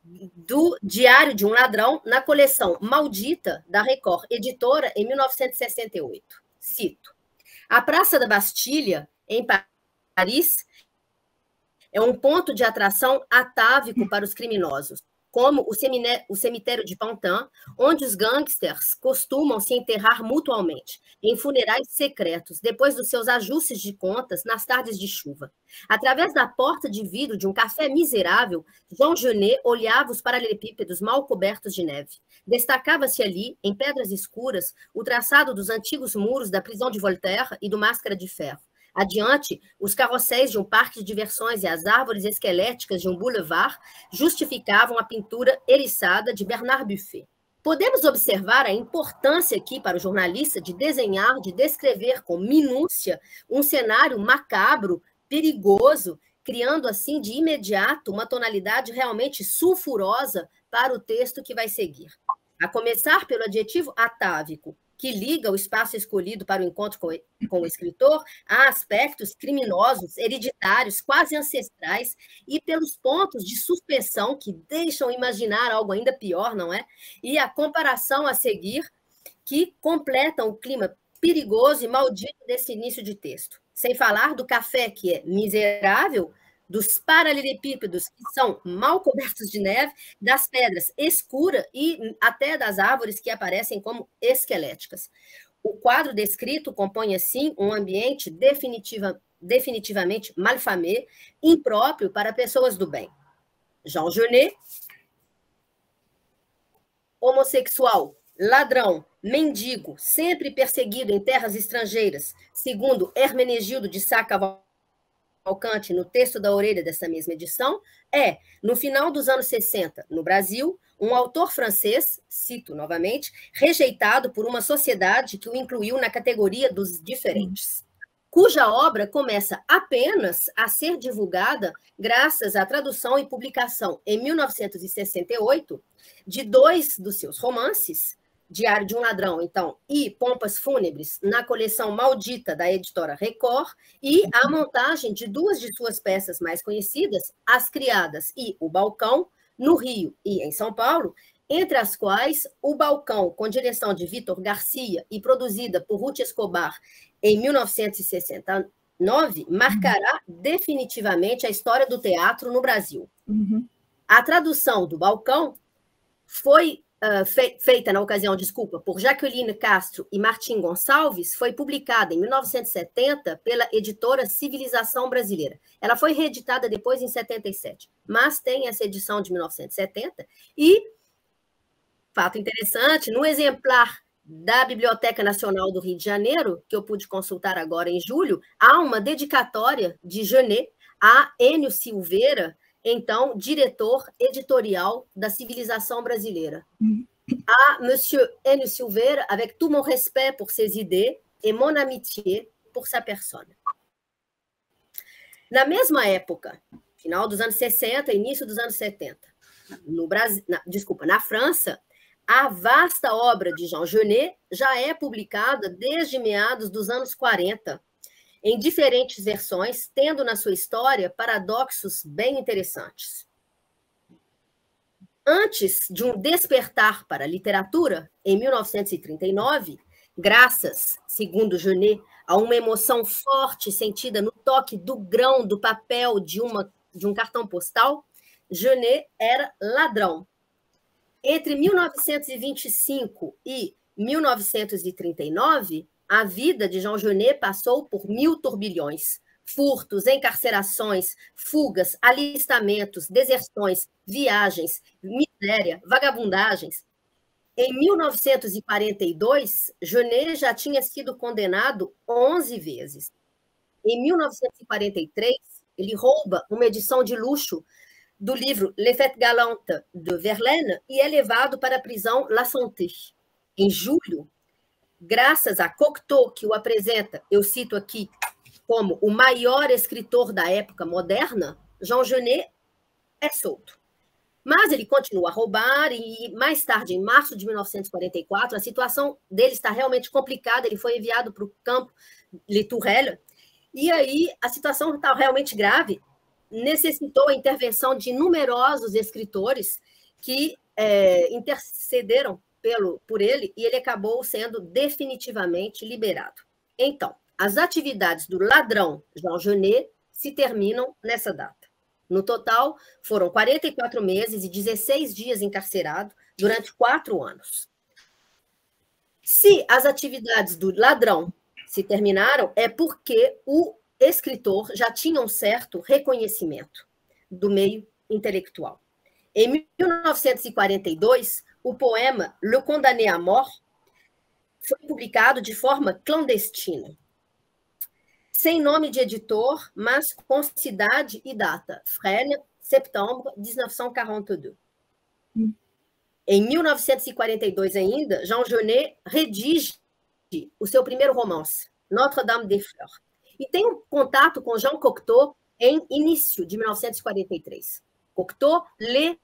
do Diário de um Ladrão, na coleção Maldita, da Record Editora, em 1968. Cito: a Praça da Bastilha, em Paris, é um ponto de atração atávico para os criminosos. como o cemitério de Pantin, onde os gangsters costumam se enterrar mutuamente, em funerais secretos, depois dos seus ajustes de contas nas tardes de chuva. Através da porta de vidro de um café miserável, Jean Genet olhava os paralelepípedos mal cobertos de neve. Destacava-se ali, em pedras escuras, o traçado dos antigos muros da prisão de Voltaire e do Máscara de Ferro. Adiante, os carrosséis de um parque de diversões e as árvores esqueléticas de um boulevard justificavam a pintura eriçada de Bernard Buffet. Podemos observar a importância aqui para o jornalista de desenhar, de descrever com minúcia um cenário macabro, perigoso, criando assim de imediato uma tonalidade realmente sulfurosa para o texto que vai seguir. A começar pelo adjetivo atávico, que liga o espaço escolhido para o encontro com o escritor a aspectos criminosos, hereditários, quase ancestrais, e pelos pontos de suspensão que deixam imaginar algo ainda pior, não é? E a comparação a seguir, que completam o clima perigoso e maldito desse início de texto. Sem falar do café, que é miserável, dos paralelepípedos, que são mal cobertos de neve, das pedras escuras e até das árvores que aparecem como esqueléticas. O quadro descrito compõe, assim, um ambiente definitivamente malfamé, impróprio para pessoas do bem. Jean Genet, homossexual, ladrão, mendigo, sempre perseguido em terras estrangeiras, segundo Hermenegildo de Sá-Cavalcante, no texto da orelha dessa mesma edição, é, no final dos anos 60, no Brasil, um autor francês, cito novamente, rejeitado por uma sociedade que o incluiu na categoria dos diferentes, cuja obra começa apenas a ser divulgada graças à tradução e publicação, em 1968, de 2 dos seus romances, Diário de um Ladrão, então, e Pompas Fúnebres, na coleção Maldita, da editora Record, e a montagem de 2 de suas peças mais conhecidas, As Criadas e O Balcão, no Rio e em São Paulo, entre as quais O Balcão, com direção de Vítor Garcia e produzida por Ruth Escobar em 1969, marcará definitivamente a história do teatro no Brasil. A tradução do Balcão foi feita na ocasião, por Jaqueline Castro e Martim Gonçalves, foi publicada em 1970 pela editora Civilização Brasileira. Ela foi reeditada depois em 77, mas tem essa edição de 1970 e, fato interessante, no exemplar da Biblioteca Nacional do Rio de Janeiro, que eu pude consultar agora em julho, há uma dedicatória de Genet a Enio Silveira, então, diretor editorial da Civilização Brasileira. A Monsieur Enio Silveira, avec tout mon respect pour ses idées et mon amitié pour sa personne. Na mesma época, final dos anos 60, início dos anos 70, no Brasil, na França, a vasta obra de Jean Genet já é publicada desde meados dos anos 40, em diferentes versões, tendo na sua história paradoxos bem interessantes. Antes de um despertar para a literatura, em 1939, graças, segundo Genet, a uma emoção forte sentida no toque do grão do papel de um cartão postal, Genet era ladrão. Entre 1925 e 1939, a vida de Jean Genet passou por 1000 turbilhões. Furtos, encarcerações, fugas, alistamentos, deserções, viagens, miséria, vagabundagens. Em 1942, Genet já tinha sido condenado 11 vezes. Em 1943, ele rouba uma edição de luxo do livro Les Fêtes Galantes de Verlaine e é levado para a prisão La Santé. Em julho, graças a Cocteau, que o apresenta, eu cito aqui, como o maior escritor da época moderna, Jean Genet é solto. Mas ele continua a roubar e, mais tarde, em março de 1944, a situação dele está realmente complicada, ele foi enviado para o campo Les Tourelles, e aí a situação está realmente grave, necessitou a intervenção de numerosos escritores que intercederam por ele, e ele acabou sendo definitivamente liberado. Então, as atividades do ladrão Jean Genet se terminam nessa data. No total, foram 44 meses e 16 dias encarcerado durante 4 anos. Se as atividades do ladrão se terminaram, é porque o escritor já tinha um certo reconhecimento do meio intelectual. Em 1942, o poema Le Condamné à Mort foi publicado de forma clandestina, sem nome de editor, mas com cidade e data. Fresnes, setembro de 1942. Em 1942 ainda, Jean Genet redige o seu primeiro romance, Notre-Dame des Fleurs, e tem um contato com Jean Cocteau em início de 1943. Cocteau lê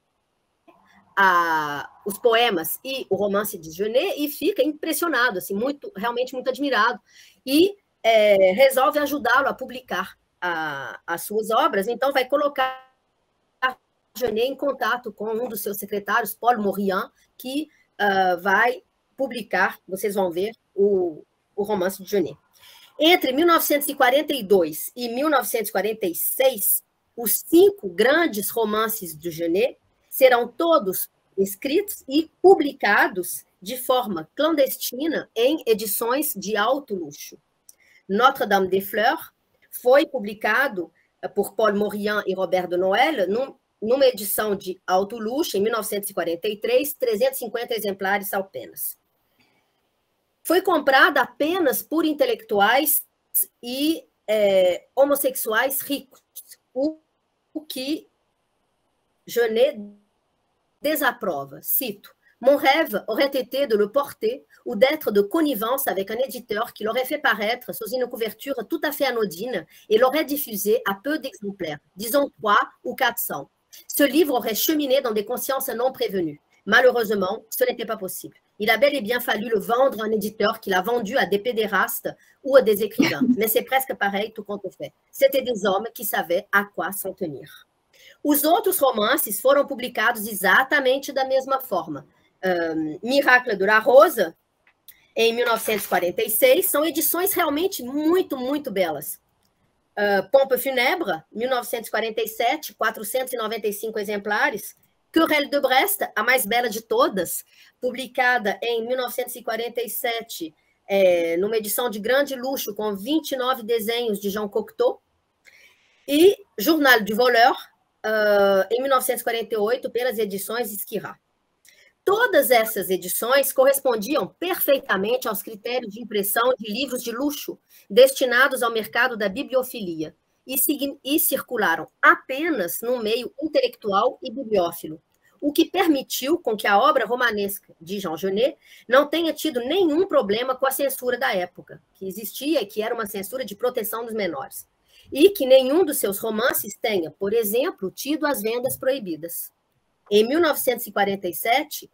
os poemas e o romance de Genet e fica impressionado, assim, realmente muito admirado, e resolve ajudá-lo a publicar as suas obras. Então vai colocar Genet em contato com um dos seus secretários, Paul Morillon, que vai publicar, vocês vão ver, o romance de Genet. Entre 1942 e 1946, os 5 grandes romances de Genet serão todos escritos e publicados de forma clandestina em edições de alto luxo. Notre-Dame des Fleurs foi publicado por Paul Morillon e Robert de Noël numa edição de alto luxo, em 1943, 350 exemplares apenas. Foi comprada apenas por intelectuais e homossexuais ricos, o que Genet désaprova. Cito: Mon rêve aurait été de le porter ou d'être de connivence avec un éditeur qui l'aurait fait paraître sous une couverture tout à fait anodine et l'aurait diffusé à peu d'exemplaires, disons 3 ou 400. Ce livre aurait cheminé dans des consciences non prévenues. Malheureusement, ce n'était pas possible. Il a bel et bien fallu le vendre à un éditeur qui l'a vendu à des pédérastes ou à des écrivains. Mais c'est presque pareil, tout compte fait. C'était des hommes qui savaient à quoi s'en tenir. Os outros romances foram publicados exatamente da mesma forma. Miracle de la Rose, em 1946, são edições realmente muito, muito belas. Pompe Funèbre, 1947, 495 exemplares. Querelle de Brest, a mais bela de todas, publicada em 1947, numa edição de grande luxo, com 29 desenhos de Jean Cocteau. E Journal du Voleur, em 1948, pelas edições Esquirá. Todas essas edições correspondiam perfeitamente aos critérios de impressão de livros de luxo destinados ao mercado da bibliofilia e circularam apenas no meio intelectual e bibliófilo, o que permitiu com que a obra romanesca de Jean Genet não tenha tido nenhum problema com a censura da época, que existia e que era uma censura de proteção dos menores, e que nenhum dos seus romances tenha, por exemplo, tido as vendas proibidas. Em 1947,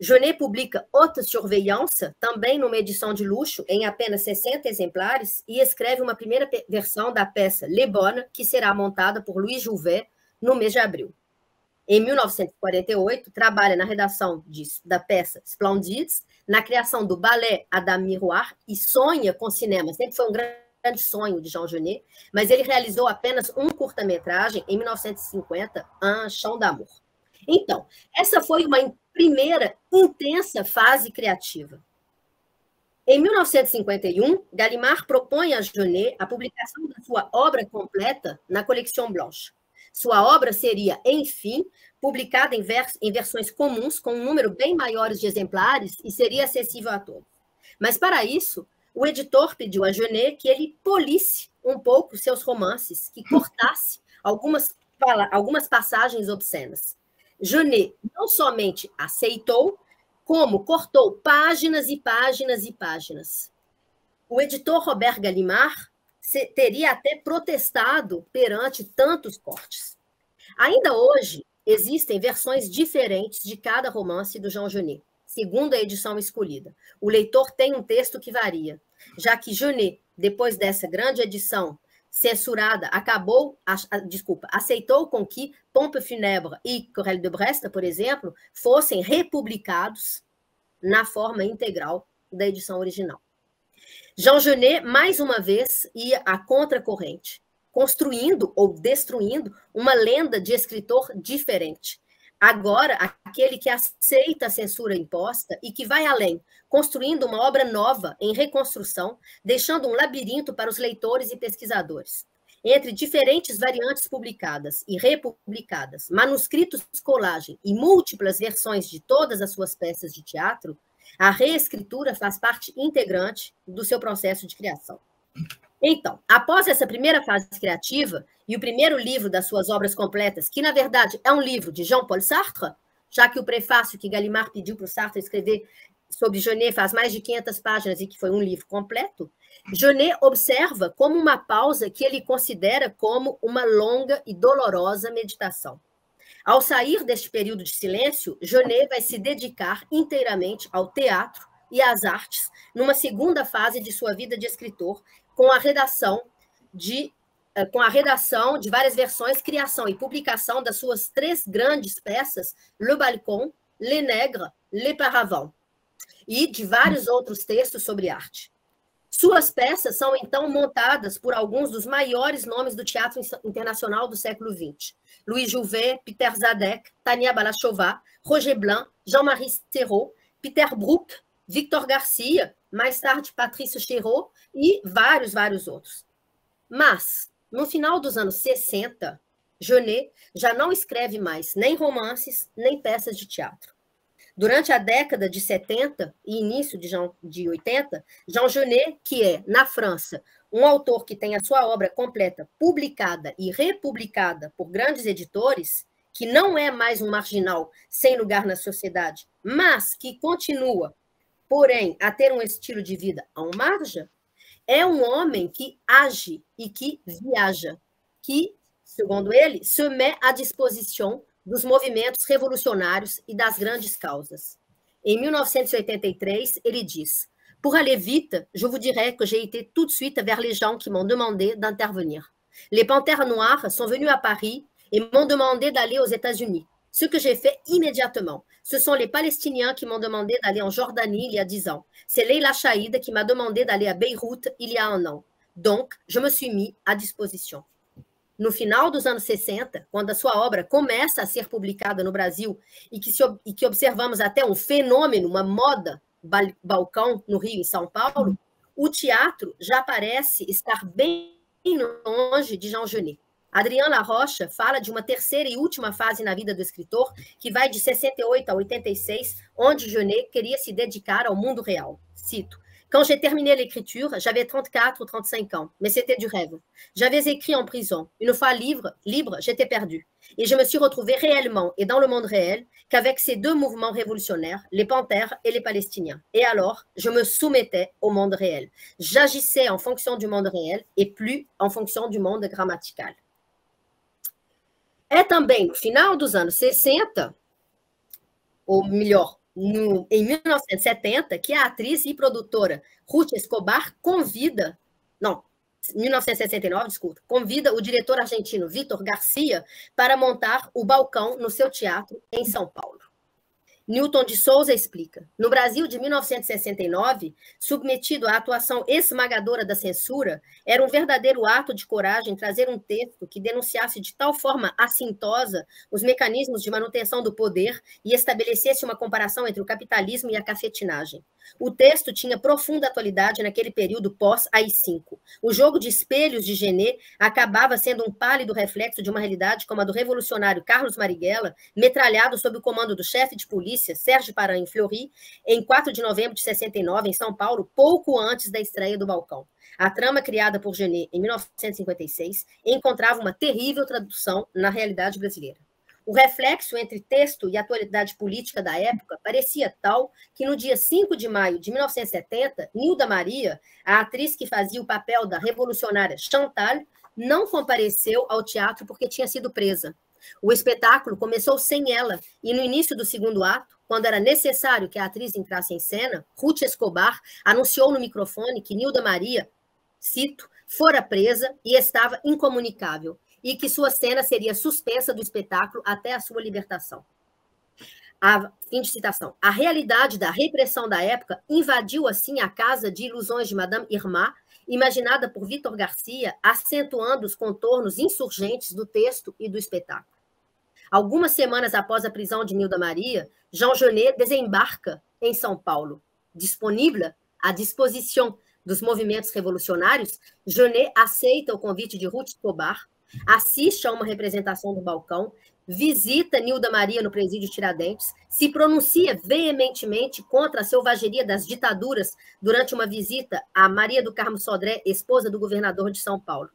Genet publica Haute Surveillance, também numa edição de luxo, em apenas 60 exemplares, e escreve uma primeira versão da peça Les Bonnes, que será montada por Louis Jouvet no mês de abril. Em 1948, trabalha na redação da peça Splendides, na criação do ballet Adam Miroir, e sonha com cinema. Sempre foi um grande sonho de Jean Genet, mas ele realizou apenas um curta-metragem em 1950, Un Chant d'Amour. Então, essa foi uma primeira intensa fase criativa. Em 1951, Gallimard propõe a Genet a publicação da sua obra completa na Collection Blanche. Sua obra seria, enfim, publicada em versões comuns, com um número bem maior de exemplares, e seria acessível a todos. Mas, para isso, o editor pediu a Genet que ele polisse um pouco seus romances, que cortasse algumas passagens obscenas. Genet não somente aceitou, como cortou páginas e páginas e páginas. O editor Robert Gallimard teria até protestado perante tantos cortes. Ainda hoje, existem versões diferentes de cada romance do Jean Genet, segundo a edição escolhida. O leitor tem um texto que varia, já que Genet, depois dessa grande edição censurada, aceitou com que Pompe Funèbre e Querelle de Brest, por exemplo, fossem republicados na forma integral da edição original. Jean Genet, mais uma vez, ia à contracorrente. construindo ou destruindo uma lenda de escritor diferente. Agora, aquele que aceita a censura imposta e que vai além, construindo uma obra nova em reconstrução, deixando um labirinto para os leitores e pesquisadores. Entre diferentes variantes publicadas e republicadas, manuscritos colagem e múltiplas versões de todas as suas peças de teatro, a reescritura faz parte integrante do seu processo de criação. Então, após essa primeira fase criativa e o primeiro livro das suas obras completas, que na verdade é um livro de Jean-Paul Sartre, já que o prefácio que Gallimard pediu para o Sartre escrever sobre Genet faz mais de 500 páginas e que foi um livro completo, Genet observa como uma pausa que ele considera como uma longa e dolorosa meditação. Ao sair deste período de silêncio, Genet vai se dedicar inteiramente ao teatro e às artes, numa segunda fase de sua vida de escritor, com a redação de várias versões, criação e publicação das suas 3 grandes peças, Le Balcon, Les Nègres, Les Paravents, e de vários outros textos sobre arte. Suas peças são, então, montadas por alguns dos maiores nomes do teatro internacional do século XX. Louis Jouvet, Peter Zadek, Tania Balachova, Roger Blanc, Jean-Marie Serrault, Peter Brook, Victor Garcia, mais tarde Patrice Chéreau e vários outros. Mas, no final dos anos 60, Genet já não escreve mais nem romances, nem peças de teatro. Durante a década de 70 e início de 80, Jean Genet, que é, na França, um autor que tem a sua obra completa publicada e republicada por grandes editores, que não é mais um marginal sem lugar na sociedade, mas que continua, porém, a ter um estilo de vida en marge, é um homem que age e que viaja, que, segundo ele, se met à disposition dos movimentos revolucionários e das grandes causas. Em 1983, ele diz: Pour aller vite, je vous dirais que j'ai été tout de suite vers les gens qui m'ont demandé d'intervenir. Les Panthères Noires sont venus à Paris et m'ont demandé d'aller aux États-Unis. Ce que j'ai fait immédiatement. Ce sont les Palestiniens qui m'ont demandé d'aller en Jordanie il y a 10 ans. C'est Leila Chaïd qui m'a demandé d'aller à Beyrouth il y a 1 an. Donc, je me suis mis à disposition. No final dos anos 60, quando a sua obra começa a ser publicada no Brasil e que observamos até um fenômeno, uma moda balcão no Rio e São Paulo, o teatro já parece estar bem longe de Jean Genet. Adrien Larocha fala de uma terceira e última fase na vida do escritor, que vai de 68 a 86, onde Genet queria se dedicar ao mundo real. Cito: Quand j'ai terminé l'écriture, j'avais 34 ou 35 ans, mais c'était du rêve. J'avais écrit en prison. Une fois libre, j'étais perdu. Et je me suis retrouvé réellement et dans le monde réel qu'avec ces 2 mouvements révolutionnaires, les Panthères et les Palestiniens. Et alors, je me soumettais au monde réel. J'agissais en fonction du monde réel et plus en fonction du monde grammatical. É também no final dos anos 60, ou melhor, em 1970, que a atriz e produtora Ruth Escobar convida 1969, desculpa, convida o diretor argentino Vítor Garcia para montar o Balcão no seu teatro em São Paulo. Newton de Souza explica: no Brasil de 1969, submetido à atuação esmagadora da censura, era um verdadeiro ato de coragem trazer um texto que denunciasse de tal forma assintosa os mecanismos de manutenção do poder e estabelecesse uma comparação entre o capitalismo e a cafetinagem. O texto tinha profunda atualidade naquele período pós-AI-5. O jogo de espelhos de Genet acabava sendo um pálido reflexo de uma realidade como a do revolucionário Carlos Marighella, metralhado sob o comando do chefe de polícia, Sérgio Paranhos Fleury, em 4 de novembro de 69, em São Paulo, pouco antes da estreia do Balcão. A trama criada por Genet em 1956 encontrava uma terrível tradução na realidade brasileira. O reflexo entre texto e atualidade política da época parecia tal que, no dia 5 de maio de 1970, Nilda Maria, a atriz que fazia o papel da revolucionária Chantal, não compareceu ao teatro porque tinha sido presa. O espetáculo começou sem ela e, no início do segundo ato, quando era necessário que a atriz entrasse em cena, Ruth Escobar anunciou no microfone que Nilda Maria, cito, fora presa e estava incomunicável, e que sua cena seria suspensa do espetáculo até a sua libertação. Fim de citação. A realidade da repressão da época invadiu, assim, a casa de ilusões de Madame Irma imaginada por Vitor Garcia, acentuando os contornos insurgentes do texto e do espetáculo. Algumas semanas após a prisão de Nilda Maria, Jean Genet desembarca em São Paulo. Disponível à disposição dos movimentos revolucionários, Genet aceita o convite de Ruth Escobar, assiste a uma representação do Balcão, visita Nilda Maria no presídio Tiradentes, se pronuncia veementemente contra a selvageria das ditaduras durante uma visita a Maria do Carmo Sodré, esposa do governador de São Paulo.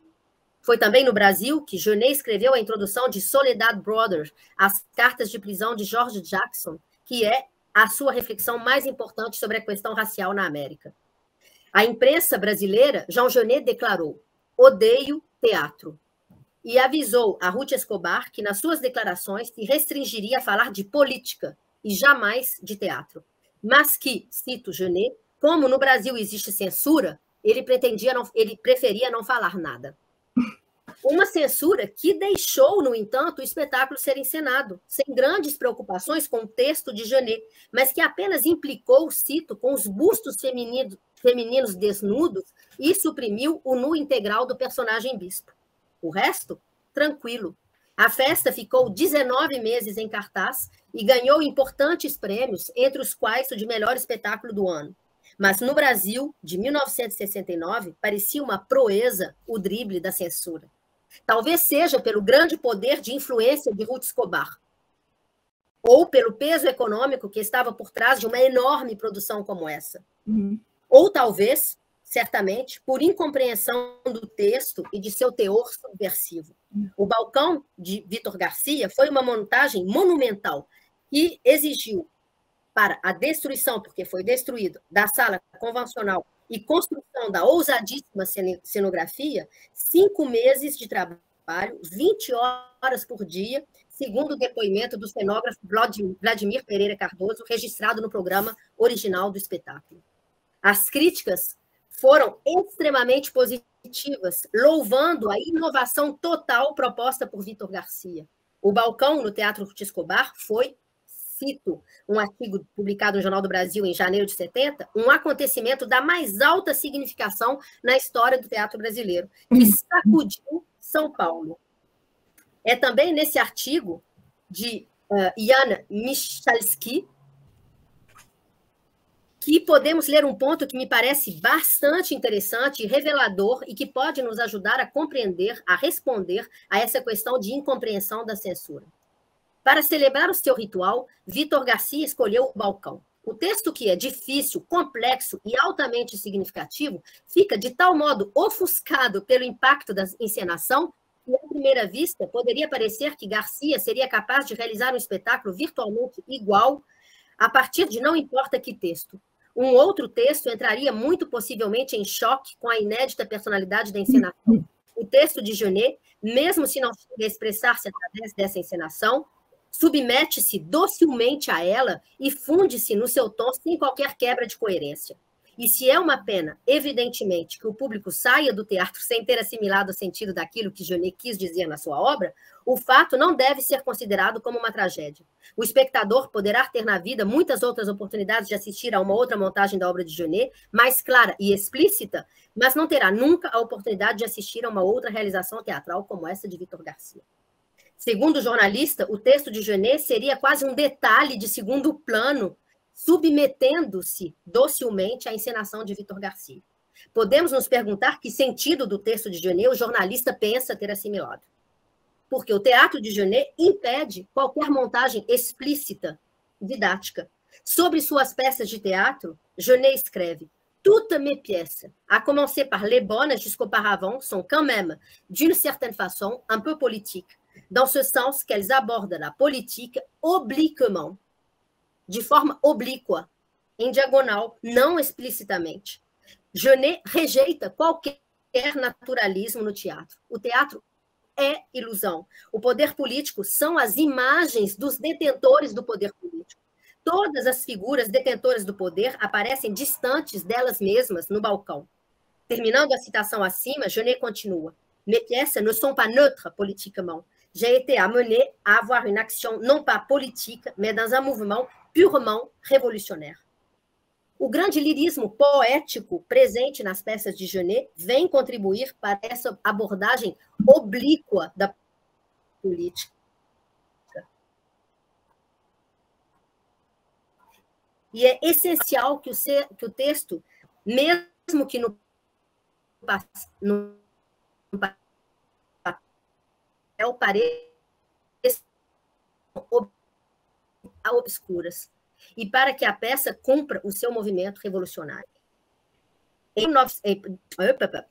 Foi também no Brasil que Genet escreveu a introdução de Soledad Brother, as cartas de prisão de George Jackson, que é a sua reflexão mais importante sobre a questão racial na América. A imprensa brasileira, Jean Genet declarou: odeio teatro. E avisou a Ruth Escobar que, nas suas declarações, se restringiria a falar de política e jamais de teatro. Mas que, cito Genet, como no Brasil existe censura, ele preferia não falar nada. Uma censura que deixou, no entanto, o espetáculo ser encenado, sem grandes preocupações com o texto de Genet, mas que apenas implicou, cito, com os bustos femininos desnudos e suprimiu o nu integral do personagem bispo. O resto, tranquilo. A festa ficou 19 meses em cartaz e ganhou importantes prêmios, entre os quais o de melhor espetáculo do ano. Mas no Brasil, de 1969, parecia uma proeza o drible da censura. Talvez seja pelo grande poder de influência de Ruth Escobar, ou pelo peso econômico que estava por trás de uma enorme produção como essa. Ou talvez, certamente, por incompreensão do texto e de seu teor subversivo. O Balcão, de Vitor Garcia, foi uma montagem monumental que exigiu, para a destruição, porque foi destruído, da sala convencional e construção da ousadíssima cenografia, 5 meses de trabalho, 20 horas por dia, segundo o depoimento do cenógrafo Vladimir Pereira Cardoso, registrado no programa original do espetáculo. As críticas foram extremamente positivas, louvando a inovação total proposta por Vitor Garcia. O Balcão, no Teatro Ruth Escobar, foi, cito um artigo publicado no Jornal do Brasil em janeiro de 70, um acontecimento da mais alta significação na história do teatro brasileiro, que sacudiu São Paulo. É também nesse artigo de Jan Michalski que podemos ler um ponto que me parece bastante interessante e revelador e que pode nos ajudar a compreender, a responder a essa questão de incompreensão da censura. Para celebrar o seu ritual, Vitor Garcia escolheu o Balcão. O texto, que é difícil, complexo e altamente significativo, fica de tal modo ofuscado pelo impacto da encenação que, à primeira vista, poderia parecer que Garcia seria capaz de realizar um espetáculo virtualmente igual a partir de não importa que texto. Um outro texto entraria muito possivelmente em choque com a inédita personalidade da encenação. O texto de Genet, mesmo se não chega a expressar-se através dessa encenação, submete-se docilmente a ela e funde-se no seu tom sem qualquer quebra de coerência. E se é uma pena, evidentemente, que o público saia do teatro sem ter assimilado o sentido daquilo que Genet quis dizer na sua obra, o fato não deve ser considerado como uma tragédia. O espectador poderá ter na vida muitas outras oportunidades de assistir a uma outra montagem da obra de Genet, mais clara e explícita, mas não terá nunca a oportunidade de assistir a uma outra realização teatral como essa de Vitor Garcia. Segundo o jornalista, o texto de Genet seria quase um detalhe de segundo plano, submetendo-se docilmente à encenação de Vitor Garcia. Podemos nos perguntar que sentido do texto de Genet o jornalista pensa ter assimilado. Porque o teatro de Genet impede qualquer montagem explícita, didática. Sobre suas peças de teatro, Genet escreve: toutes mes pièces, à commencer par les bonnes jusqu'auparavant, sont quand même, d'une certaine façon, un peu politiques, dans ce sens qu'elles abordent la politique obliquement, de forma oblíqua, em diagonal, não explicitamente. Genet rejeita qualquer naturalismo no teatro. O teatro é ilusão. O poder político são as imagens dos detentores do poder político. Todas as figuras detentoras do poder aparecem distantes delas mesmas no balcão. Terminando a citação acima, Genet continua: mes pièces ne sont pas neutres politiquement. J'ai été amené à avoir une action non pas politique, mais dans un mouvement purement révolutionnaire. O grande lirismo poético presente nas peças de Genet vem contribuir para essa abordagem oblíqua da política. E é essencial que o texto, mesmo que no papel pareça a obscuras, e para que a peça cumpra o seu movimento revolucionário. 50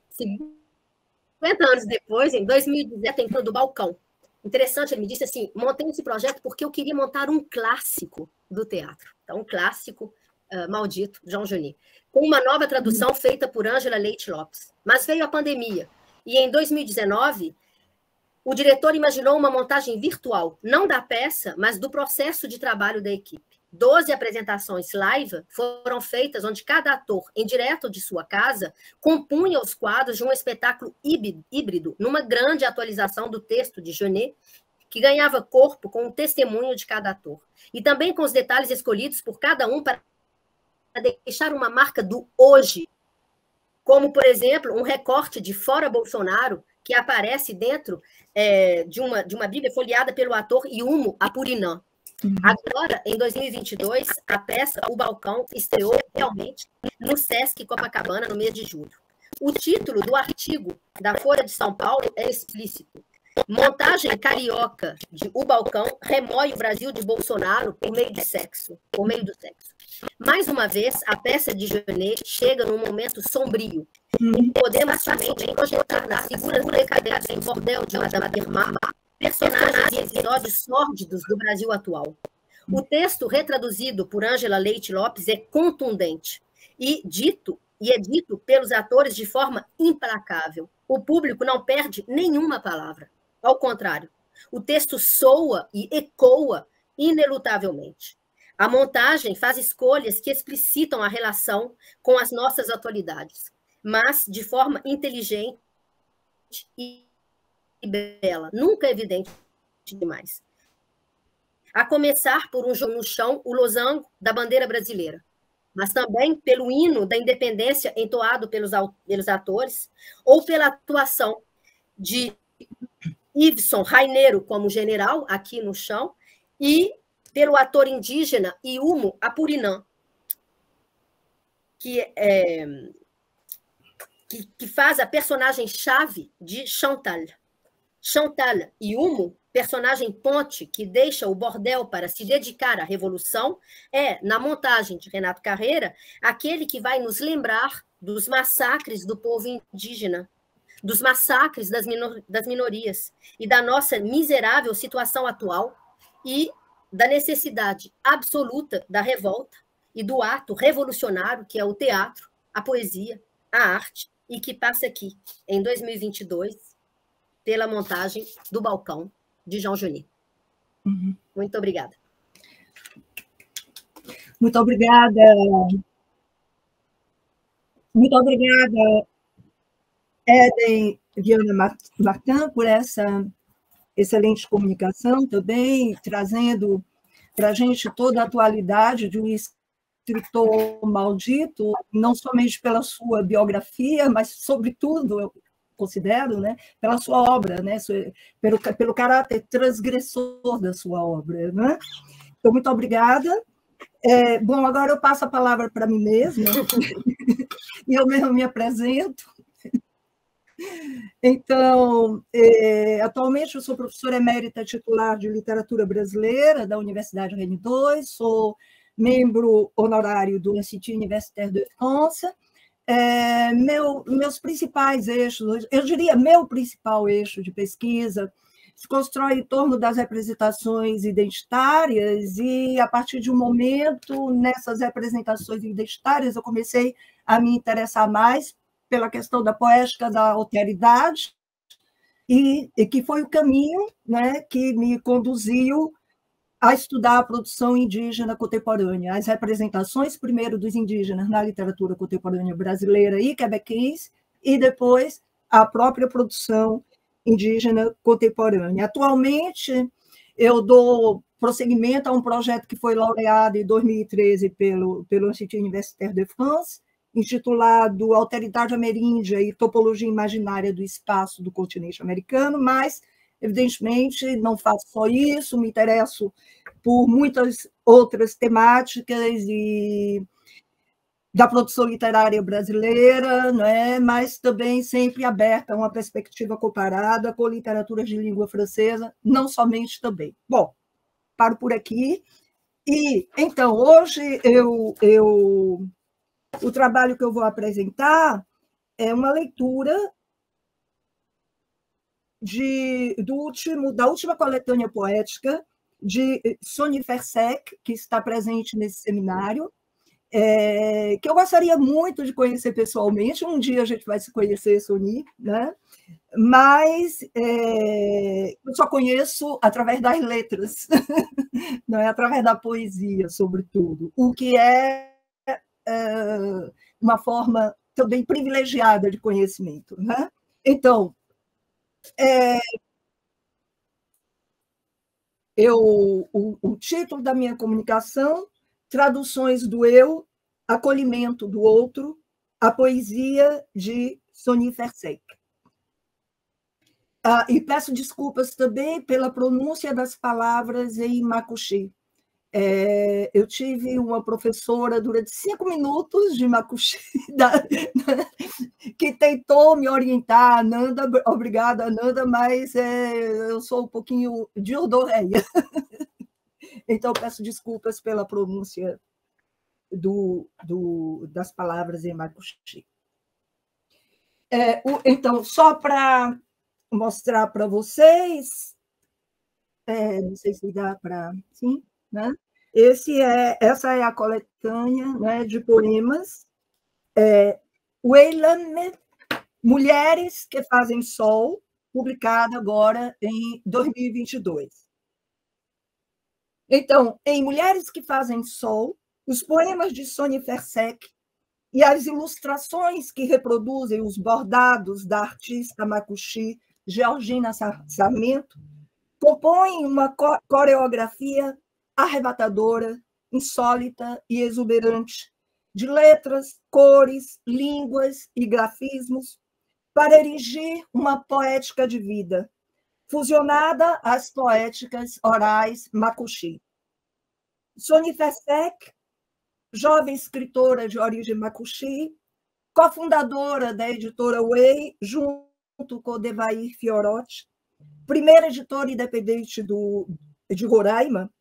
anos depois, em 2017, entrando do balcão. Interessante, ele me disse assim, montei esse projeto porque eu queria montar um clássico do teatro. Então, um clássico maldito, Jean Genet, com uma nova tradução feita por Ângela Leite Lopes. Mas veio a pandemia, e em 2019, o diretor imaginou uma montagem virtual, não da peça, mas do processo de trabalho da equipe. 12 apresentações live foram feitas onde cada ator, em direto de sua casa, compunha os quadros de um espetáculo híbrido, numa grande atualização do texto de Genet, que ganhava corpo com o testemunho de cada ator. E também com os detalhes escolhidos por cada um para deixar uma marca do hoje, como, por exemplo, um recorte de Fora Bolsonaro, que aparece dentro de uma Bíblia folheada pelo ator Yumo Apurinan. Agora, em 2022, a peça O Balcão estreou realmente no Sesc Copacabana no mês de julho. O título do artigo da Folha de São Paulo é explícito. Montagem carioca de O Balcão remói o Brasil de Bolsonaro por meio do sexo. Mais uma vez, a peça de Genet chega num momento sombrio. E podemos somente projetar nas figuras decadentes em bordel de Madame Irma personagens e episódios sórdidos do Brasil atual. O texto retraduzido por Ângela Leite Lopes é contundente e é dito pelos atores de forma implacável. O público não perde nenhuma palavra. Ao contrário, o texto soa e ecoa inelutavelmente. A montagem faz escolhas que explicitam a relação com as nossas atualidades, mas de forma inteligente e bela, nunca evidente demais. A começar por um jogo no chão, o losango da bandeira brasileira, mas também pelo hino da independência entoado pelos atores, ou pela atuação de Iveson Raineiro como general, aqui no chão, e pelo ator indígena Yumo Apurinan, que faz a personagem-chave de Chantal. Chantal Yumo, personagem ponte que deixa o bordel para se dedicar à revolução, na montagem de Renato Carreira, aquele que vai nos lembrar dos massacres do povo indígena, dos massacres das minorias e da nossa miserável situação atual e da necessidade absoluta da revolta e do ato revolucionário que é o teatro, a poesia, a arte, e que passa aqui, em 2022, pela montagem do Balcão de Jean Genet. Muito obrigada. Muito obrigada. Muito obrigada, Eden Viana Martin, por essa excelente comunicação também, trazendo para a gente toda a atualidade de um escritor maldito, não somente pela sua biografia, mas, sobretudo, eu considero, né, pela sua obra, né, pelo caráter transgressor da sua obra. Né? Então, muito obrigada. Bom, agora eu passo a palavra para mim mesma, e eu mesmo me apresento. Então, atualmente eu sou professora emérita titular de literatura brasileira da Universidade Rennes II, sou membro honorário do Institut Universitaire de France. Meus principais eixos, eu diria meu principal eixo de pesquisa, se constrói em torno das representações identitárias e, a partir de um momento, nessas representações identitárias, eu comecei a me interessar mais pela questão da poética da alteridade, e que foi o caminho, né, que me conduziu a estudar a produção indígena contemporânea, as representações, primeiro, dos indígenas na literatura contemporânea brasileira e quebequense, e depois a própria produção indígena contemporânea. Atualmente, eu dou prosseguimento a um projeto que foi laureado em 2013 pelo Institut Universitaire de France, intitulado Alteridade Ameríndia e Topologia Imaginária do Espaço do Continente Americano, mas, evidentemente, não faço só isso, me interesso por muitas outras temáticas e da produção literária brasileira, né, mas também sempre aberta a uma perspectiva comparada com literaturas de língua francesa, não somente também. Bom, paro por aqui. E, então, hoje o trabalho que eu vou apresentar é uma leitura da última coletânea poética de Sony Fersek, que está presente nesse seminário, que eu gostaria muito de conhecer pessoalmente. Um dia a gente vai se conhecer, Sony, né? Mas eu só conheço através das letras, não é através da poesia, sobretudo, o que é uma forma também privilegiada de conhecimento, né? Então, o título da minha comunicação: Traduções do Eu, Acolhimento do Outro, a poesia de Sony Fersek. E peço desculpas também pela pronúncia das palavras em makushi. Eu tive uma professora durante 5 minutos de makushi que tentou me orientar, Ananda, obrigada, Ananda, mas eu sou um pouquinho de ordoreia. Então, peço desculpas pela pronúncia das palavras em makushi. Então, só para mostrar para vocês, não sei se dá para... Sim, né? Essa é a coletânea, né, de poemas, Weilame, Mulheres que Fazem Sol, publicada agora em 2022. Então, em Mulheres que Fazem Sol, os poemas de Sony Fersek e as ilustrações que reproduzem os bordados da artista makushi Georgina Sarmento compõem uma coreografia arrebatadora, insólita e exuberante, de letras, cores, línguas e grafismos, para erigir uma poética de vida, fusionada às poéticas orais makushi. Sony Fersek, jovem escritora de origem makushi, cofundadora da editora Way, junto com Devair Fiorotti, primeira editora independente de Roraima.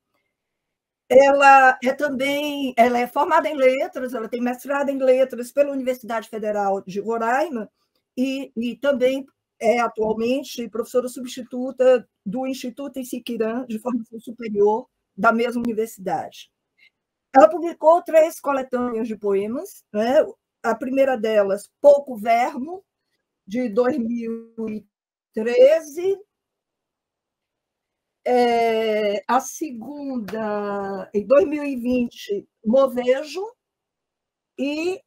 Ela é formada em letras, ela tem mestrado em letras pela Universidade Federal de Roraima e também é atualmente professora substituta do Instituto Isiquirã de Formação Superior da mesma universidade. Ela publicou 3 coletâneas de poemas, né? A primeira delas, Pouco Verbo, de 2013, a segunda, em 2020, Movejo, e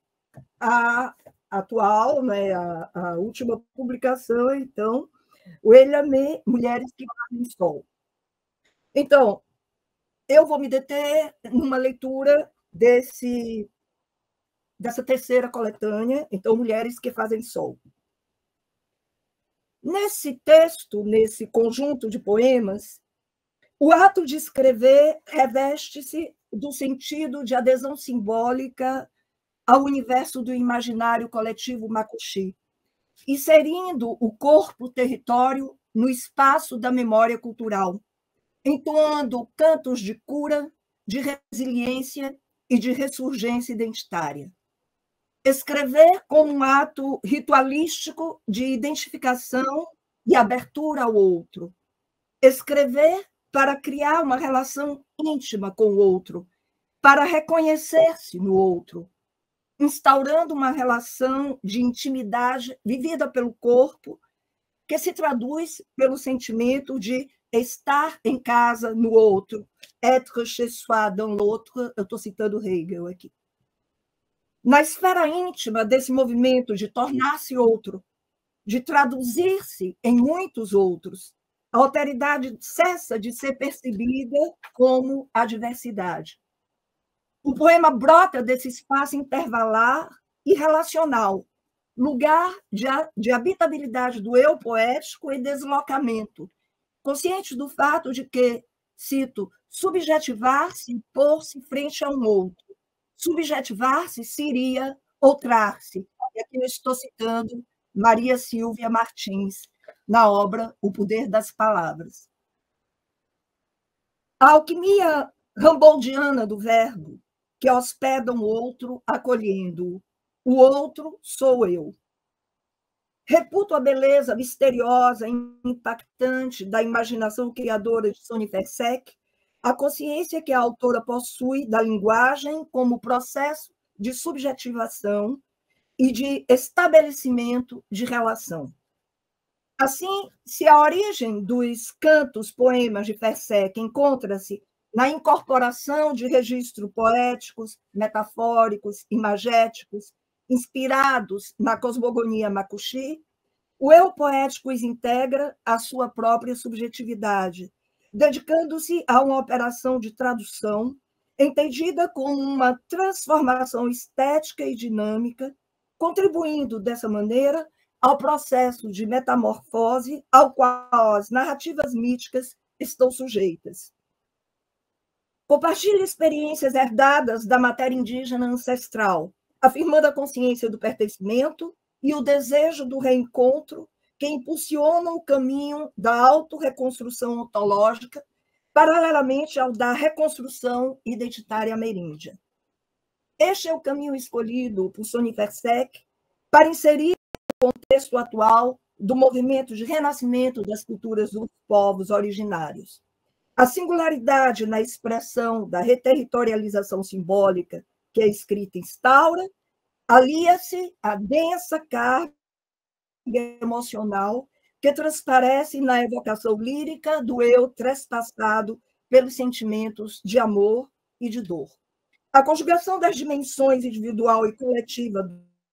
a atual, né, a última publicação, então, Weilame, Mulheres que Fazem Sol. Então, eu vou me deter numa leitura dessa terceira coletânea, então, Mulheres que Fazem Sol. Nesse texto, nesse conjunto de poemas, o ato de escrever reveste-se do sentido de adesão simbólica ao universo do imaginário coletivo makushi, inserindo o corpo-território no espaço da memória cultural, entoando cantos de cura, de resiliência e de ressurgência identitária. Escrever como um ato ritualístico de identificação e abertura ao outro. Escrever para criar uma relação íntima com o outro, para reconhecer-se no outro, instaurando uma relação de intimidade vivida pelo corpo, que se traduz pelo sentimento de estar em casa no outro, être chez soi dans l'autre, eu estou citando Hegel aqui. Na esfera íntima desse movimento de tornar-se outro, de traduzir-se em muitos outros, a alteridade cessa de ser percebida como adversidade. O poema brota desse espaço intervalar e relacional, lugar de habitabilidade do eu poético e deslocamento, consciente do fato de que, cito, subjetivar-se e pôr-se frente a um outro. Subjetivar-se seria outrar-se. E aqui eu estou citando Maria Silvia Martins, na obra O Poder das Palavras. A alquimia ramboldiana do verbo, que hospeda um outro acolhendo-o. O outro sou eu. Reputo a beleza misteriosa e impactante da imaginação criadora de Sony Fersek, a consciência que a autora possui da linguagem como processo de subjetivação e de estabelecimento de relação. Assim, se a origem dos cantos, poemas de Fersek encontra-se na incorporação de registros poéticos, metafóricos, imagéticos, inspirados na cosmogonia macuxi, o eu poético os integra à sua própria subjetividade, dedicando-se a uma operação de tradução, entendida como uma transformação estética e dinâmica, contribuindo, dessa maneira, ao processo de metamorfose ao qual as narrativas míticas estão sujeitas. Compartilha experiências herdadas da matéria indígena ancestral, afirmando a consciência do pertencimento e o desejo do reencontro que impulsionam o caminho da autorreconstrução ontológica, paralelamente ao da reconstrução identitária ameríndia. Este é o caminho escolhido por Sony Fersek para inserir no contexto atual do movimento de renascimento das culturas dos povos originários. A singularidade na expressão da reterritorialização simbólica que a escrita instaura, alia-se à densa carga emocional que transparece na evocação lírica do eu trespassado pelos sentimentos de amor e de dor. A conjugação das dimensões individual e coletiva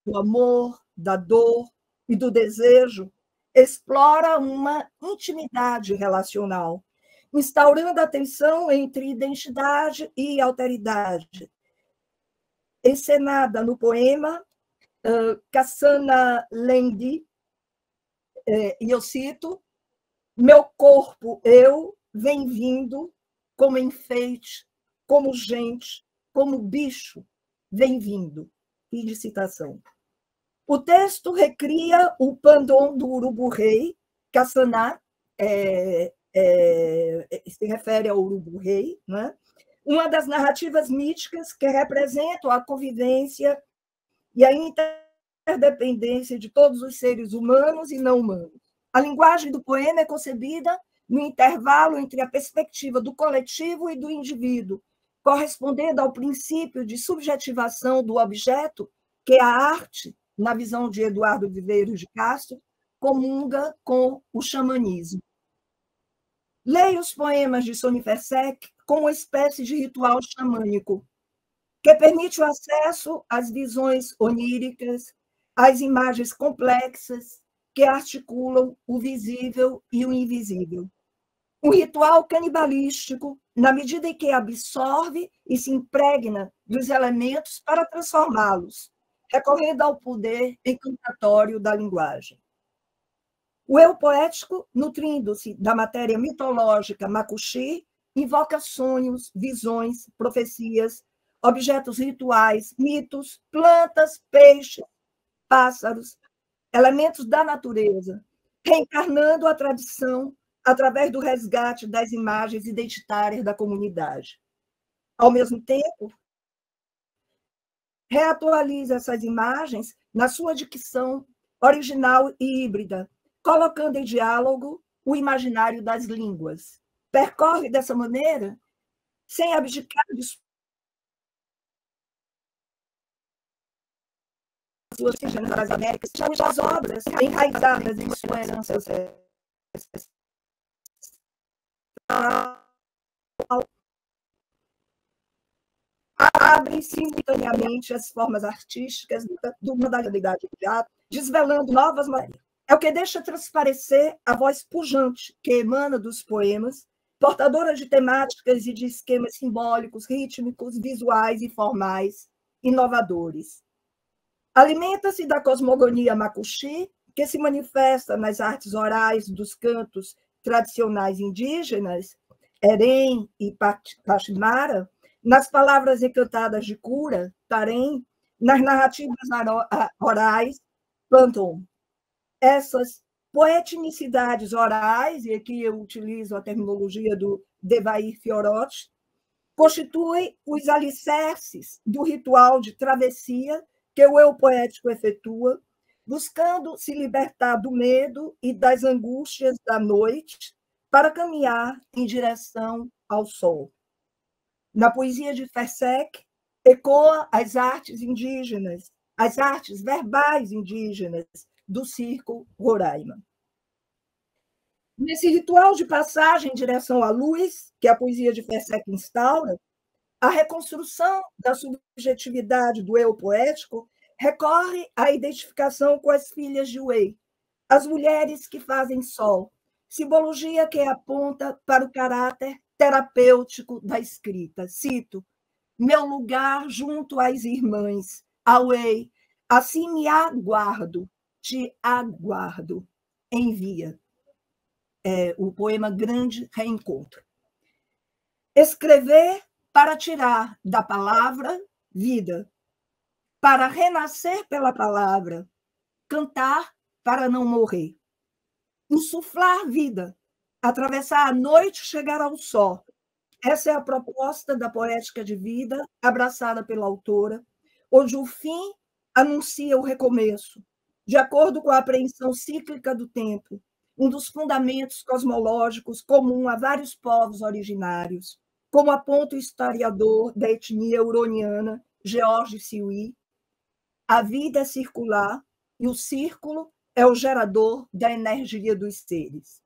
do amor, da dor e do desejo explora uma intimidade relacional, instaurando a tensão entre identidade e alteridade, encenada no poema Cassana Lendi, e eu cito: meu corpo, eu, vem vindo como enfeite, como gente, como bicho, vem vindo. Fim de citação. O texto recria o pandom do urubu-rei, Cassaná, se refere ao urubu-rei, né? Uma das narrativas míticas que representam a convivência e a interdependência de todos os seres humanos e não humanos. A linguagem do poema é concebida no intervalo entre a perspectiva do coletivo e do indivíduo, correspondendo ao princípio de subjetivação do objeto que a arte, na visão de Eduardo Viveiros de Castro, comunga com o xamanismo. Leia os poemas de Sony Fersek como uma espécie de ritual xamânico, que permite o acesso às visões oníricas, às imagens complexas que articulam o visível e o invisível. Um ritual canibalístico, na medida em que absorve e se impregna dos elementos para transformá-los, recorrendo ao poder encantatório da linguagem. O eu poético, nutrindo-se da matéria mitológica macuxi, invoca sonhos, visões, profecias, objetos rituais, mitos, plantas, peixes, pássaros, elementos da natureza, reencarnando a tradição através do resgate das imagens identitárias da comunidade. Ao mesmo tempo, reatualiza essas imagens na sua dicção original e híbrida, colocando em diálogo o imaginário das línguas. Percorre dessa maneira, sem abdicar de suas origens das Américas, as obras enraizadas em sua herança abrem simultaneamente as formas artísticas de uma modalidade de teatro, desvelando novas maneiras. é o que deixa transparecer a voz pujante que emana dos poemas, portadora de temáticas e de esquemas simbólicos, rítmicos, visuais e formais, inovadores. Alimenta-se da cosmogonia macuxi, que se manifesta nas artes orais dos cantos tradicionais indígenas, Erém e Pachimara, nas palavras encantadas de cura, Tarém, nas narrativas orais, Planton. Essas poetinicidades orais, e aqui eu utilizo a terminologia do Devair Fiorotti, constituem os alicerces do ritual de travessia que o eu poético efetua, buscando se libertar do medo e das angústias da noite para caminhar em direção ao sol. Na poesia de Fersek, ecoa as artes indígenas, as artes verbais indígenas do Circo Roraima. Nesse ritual de passagem em direção à luz, que a poesia de Fersek instaura, a reconstrução da subjetividade do eu poético recorre à identificação com as filhas de Wei, as mulheres que fazem sol, simbologia que aponta para o caráter terapêutico da escrita. Cito: meu lugar junto às irmãs, a Wei, assim me aguardo, te aguardo, envia. O poema Grande Reencontro. Escrever para tirar da palavra vida, para renascer pela palavra, cantar para não morrer. Insuflar vida, atravessar a noite, chegar ao sol. Essa é a proposta da poética de vida, abraçada pela autora, onde o fim anuncia o recomeço, de acordo com a apreensão cíclica do tempo, um dos fundamentos cosmológicos comum a vários povos originários, como aponta o historiador da etnia huroniana, George Siwi. A vida é circular e o círculo é o gerador da energia dos seres.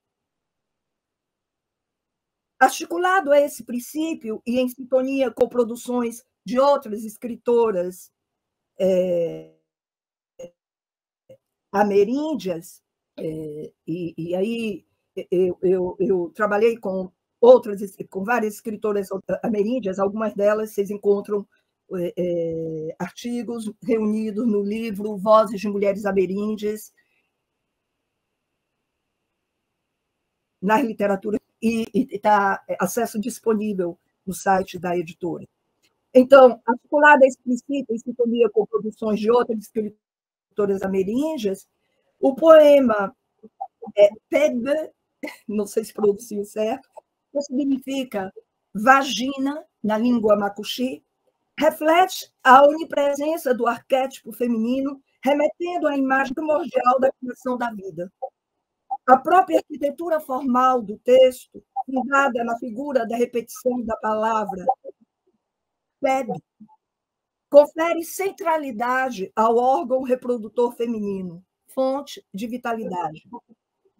Articulado a esse princípio e em sintonia com produções de outras escritoras ameríndias, e aí eu trabalhei com várias escritoras ameríndias, algumas delas vocês encontram artigos reunidos no livro Vozes de Mulheres Ameríndias, na literatura, e está acesso disponível no site da editora. Então, articulada a esse princípio, em sintonia com produções de outras escritoras ameríndias, o poema Pebe, não sei se pronuncio certo, que significa vagina, na língua macuxi, reflete a onipresença do arquétipo feminino, remetendo à imagem primordial da criação da vida. A própria arquitetura formal do texto, fundada na figura da repetição da palavra Pebe, confere centralidade ao órgão reprodutor feminino, fonte de vitalidade.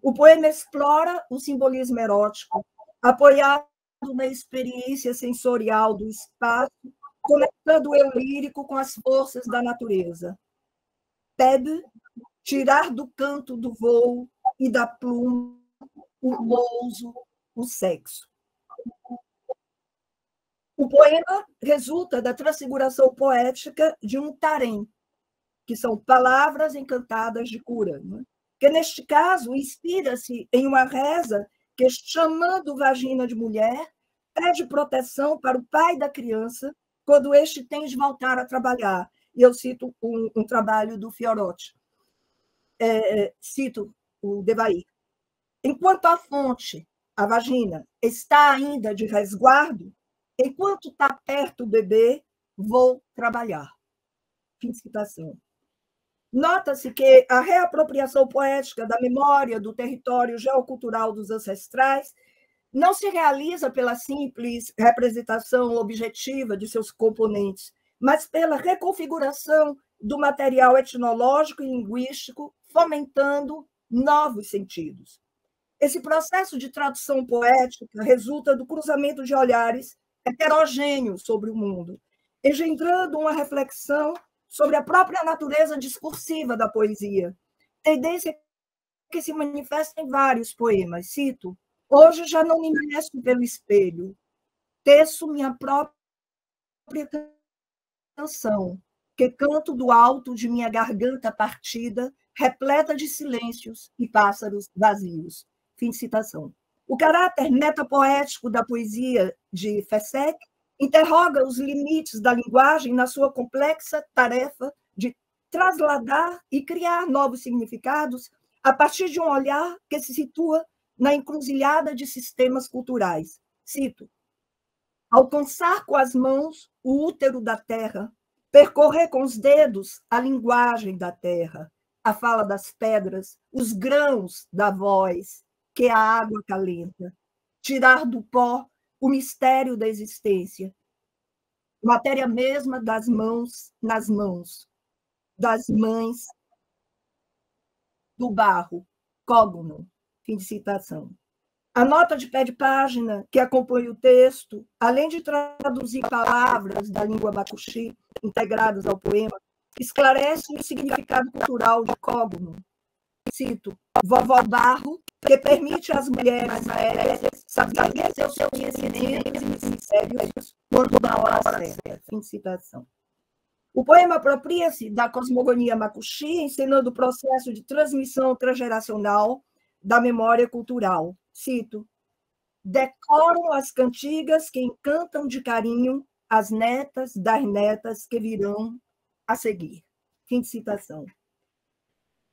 O poema explora o simbolismo erótico, apoiado na experiência sensorial do espaço, conectando o eu lírico com as forças da natureza. Pebe, tirar do canto do voo e da pluma, o pouso, o sexo. O poema resulta da transfiguração poética de um tarém, que são palavras encantadas de cura, né? Que, neste caso, inspira-se em uma reza que, chamando vagina de mulher, pede proteção para o pai da criança quando este tem de voltar a trabalhar. E eu cito um trabalho do Fiorotti. Cito o Devair. Enquanto a fonte, a vagina, está ainda de resguardo, enquanto está perto o bebê, vou trabalhar. Fim de citação. Nota-se que a reapropriação poética da memória do território geocultural dos ancestrais não se realiza pela simples representação objetiva de seus componentes, mas pela reconfiguração do material etnológico e linguístico, fomentando novos sentidos. Esse processo de tradução poética resulta do cruzamento de olhares heterogêneos sobre o mundo, engendrando uma reflexão sobre a própria natureza discursiva da poesia, tendência que se manifesta em vários poemas. Cito: hoje já não me meço pelo espelho, teço minha própria canção, que canto do alto de minha garganta partida, repleta de silêncios e pássaros vazios. Fim de citação. O caráter metapoético da poesia de Fessek interroga os limites da linguagem na sua complexa tarefa de trasladar e criar novos significados a partir de um olhar que se situa na encruzilhada de sistemas culturais. Cito: alcançar com as mãos o útero da terra, percorrer com os dedos a linguagem da terra, a fala das pedras, os grãos da voz que a água calenta, tirar do pó o mistério da existência, matéria mesma das mãos nas mãos, das mães do barro, cogno. Fim de citação. A nota de pé de página que acompanha o texto, além de traduzir palavras da língua macuxi integradas ao poema, esclarece o significado cultural de cogno. Cito: vovó barro, que permite às mulheres aéreas saberem seus conhecimentos e mistérios quando na hora certa. Fim de citação. O poema apropria-se da cosmogonia macuxi, ensinando o processo de transmissão transgeracional da memória cultural. Cito: decoram as cantigas que encantam de carinho as netas das netas que virão a seguir. Fim de citação.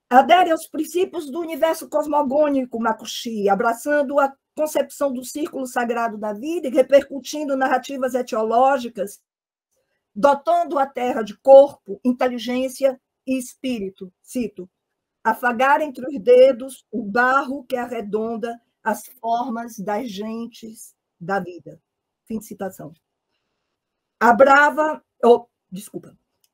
Adere aos princípios do universo cosmogônico macuxi, abraçando a concepção do círculo sagrado da vida e repercutindo narrativas etiológicas, dotando a terra de corpo, inteligência e espírito. Cito: afagar entre os dedos o barro que arredonda as formas das gentes da vida. Fim de citação.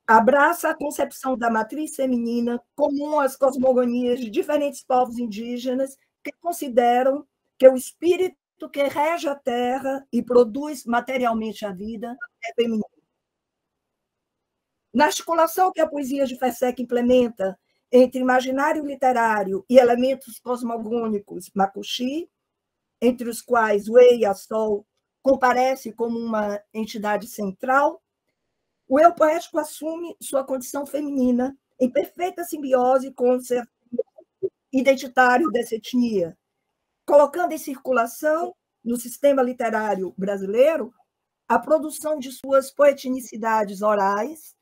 Abraça a concepção da matriz feminina comum às cosmogonias de diferentes povos indígenas que consideram que o espírito que rege a terra e produz materialmente a vida é feminino. Na articulação que a poesia de Fessek implementa entre imaginário literário e elementos cosmogônicos macuxi, entre os quais o Eia-Sol comparece como uma entidade central, o eu poético assume sua condição feminina em perfeita simbiose com o ser identitário dessa etnia, colocando em circulação, no sistema literário brasileiro, a produção de suas poetinicidades orais,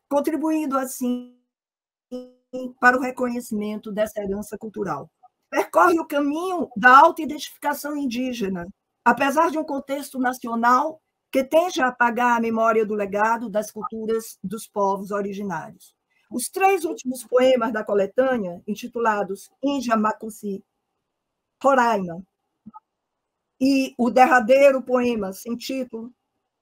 contribuindo, assim, para o reconhecimento dessa herança cultural. Percorre o caminho da autoidentificação indígena, apesar de um contexto nacional que tende a apagar a memória do legado das culturas dos povos originários. Os 3 últimos poemas da coletânea, intitulados Índia Macuxi, Roraima, e o derradeiro poema sem título,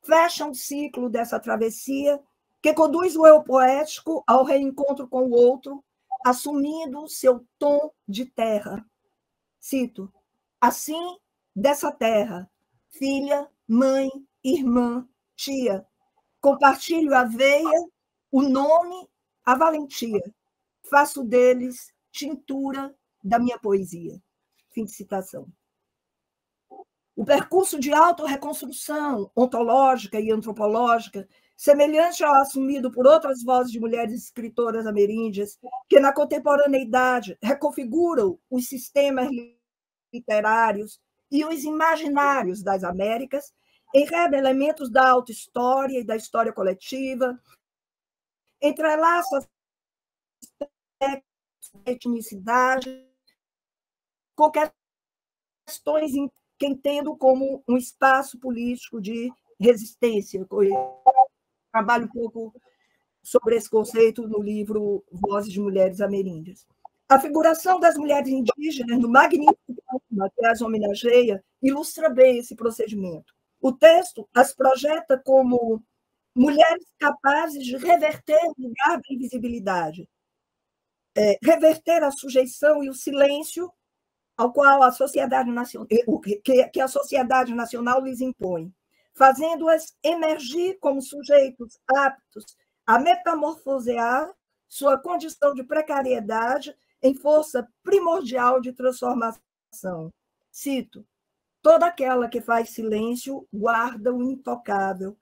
fecham o ciclo dessa travessia que conduz o eu poético ao reencontro com o outro, assumindo seu tom de terra. Cito: assim, dessa terra, filha, mãe, irmã, tia, compartilho a veia, o nome, a valentia, faço deles tintura da minha poesia. Fim de citação. O percurso de autorreconstrução ontológica e antropológica, semelhante ao assumido por outras vozes de mulheres escritoras ameríndias, que na contemporaneidade reconfiguram os sistemas literários e os imaginários das Américas, enreda elementos da autohistória e da história coletiva, entrelaça aspectos da etnicidade com questões que entendo como um espaço político de resistência. Trabalho um pouco sobre esse conceito no livro Vozes de Mulheres Ameríndias. A figuração das mulheres indígenas no magnífico poema que as homenageia ilustra bem esse procedimento. O texto as projeta como mulheres capazes de reverter o lugar da invisibilidade, reverter a sujeição e o silêncio ao qual a sociedade nacional, que a sociedade nacional lhes impõe, fazendo-as emergir como sujeitos aptos a metamorfosear sua condição de precariedade em força primordial de transformação. Cito: toda aquela que faz silêncio guarda o intocável.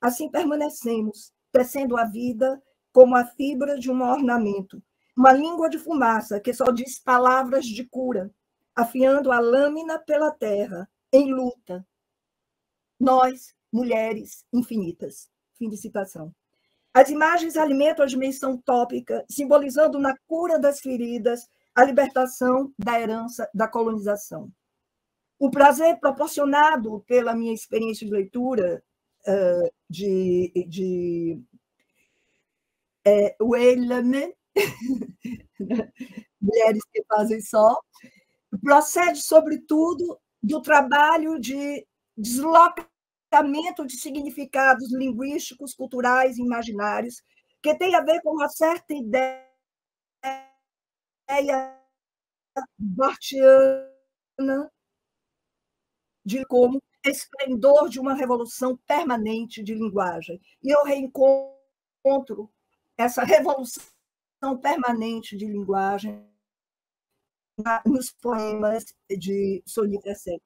Assim permanecemos, tecendo a vida como a fibra de um ornamento, uma língua de fumaça que só diz palavras de cura, afiando a lâmina pela terra, em luta. Nós, mulheres infinitas. Fim de citação. As imagens alimentam a dimensão tópica, simbolizando na cura das feridas a libertação da herança da colonização. O prazer proporcionado pela minha experiência de leitura de Weilman, Mulheres que Fazem Só, procede, sobretudo, do trabalho de deslocamento de significados linguísticos, culturais e imaginários, que tem a ver com uma certa ideia barthiana de como esplendor de uma revolução permanente de linguagem. E eu reencontro essa revolução permanente de linguagem nos poemas de Sony Fersek.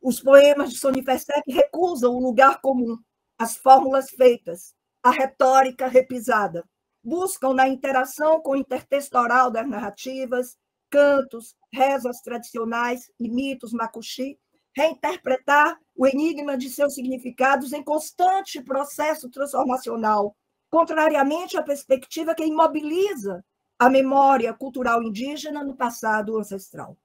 Os poemas de Sony Fersek recusam o lugar comum, as fórmulas feitas, a retórica repisada. Buscam, na interação com o intertexto oral das narrativas, cantos, rezas tradicionais e mitos macuxi, reinterpretar o enigma de seus significados em constante processo transformacional, contrariamente à perspectiva que imobiliza a memória cultural indígena no passado ancestral.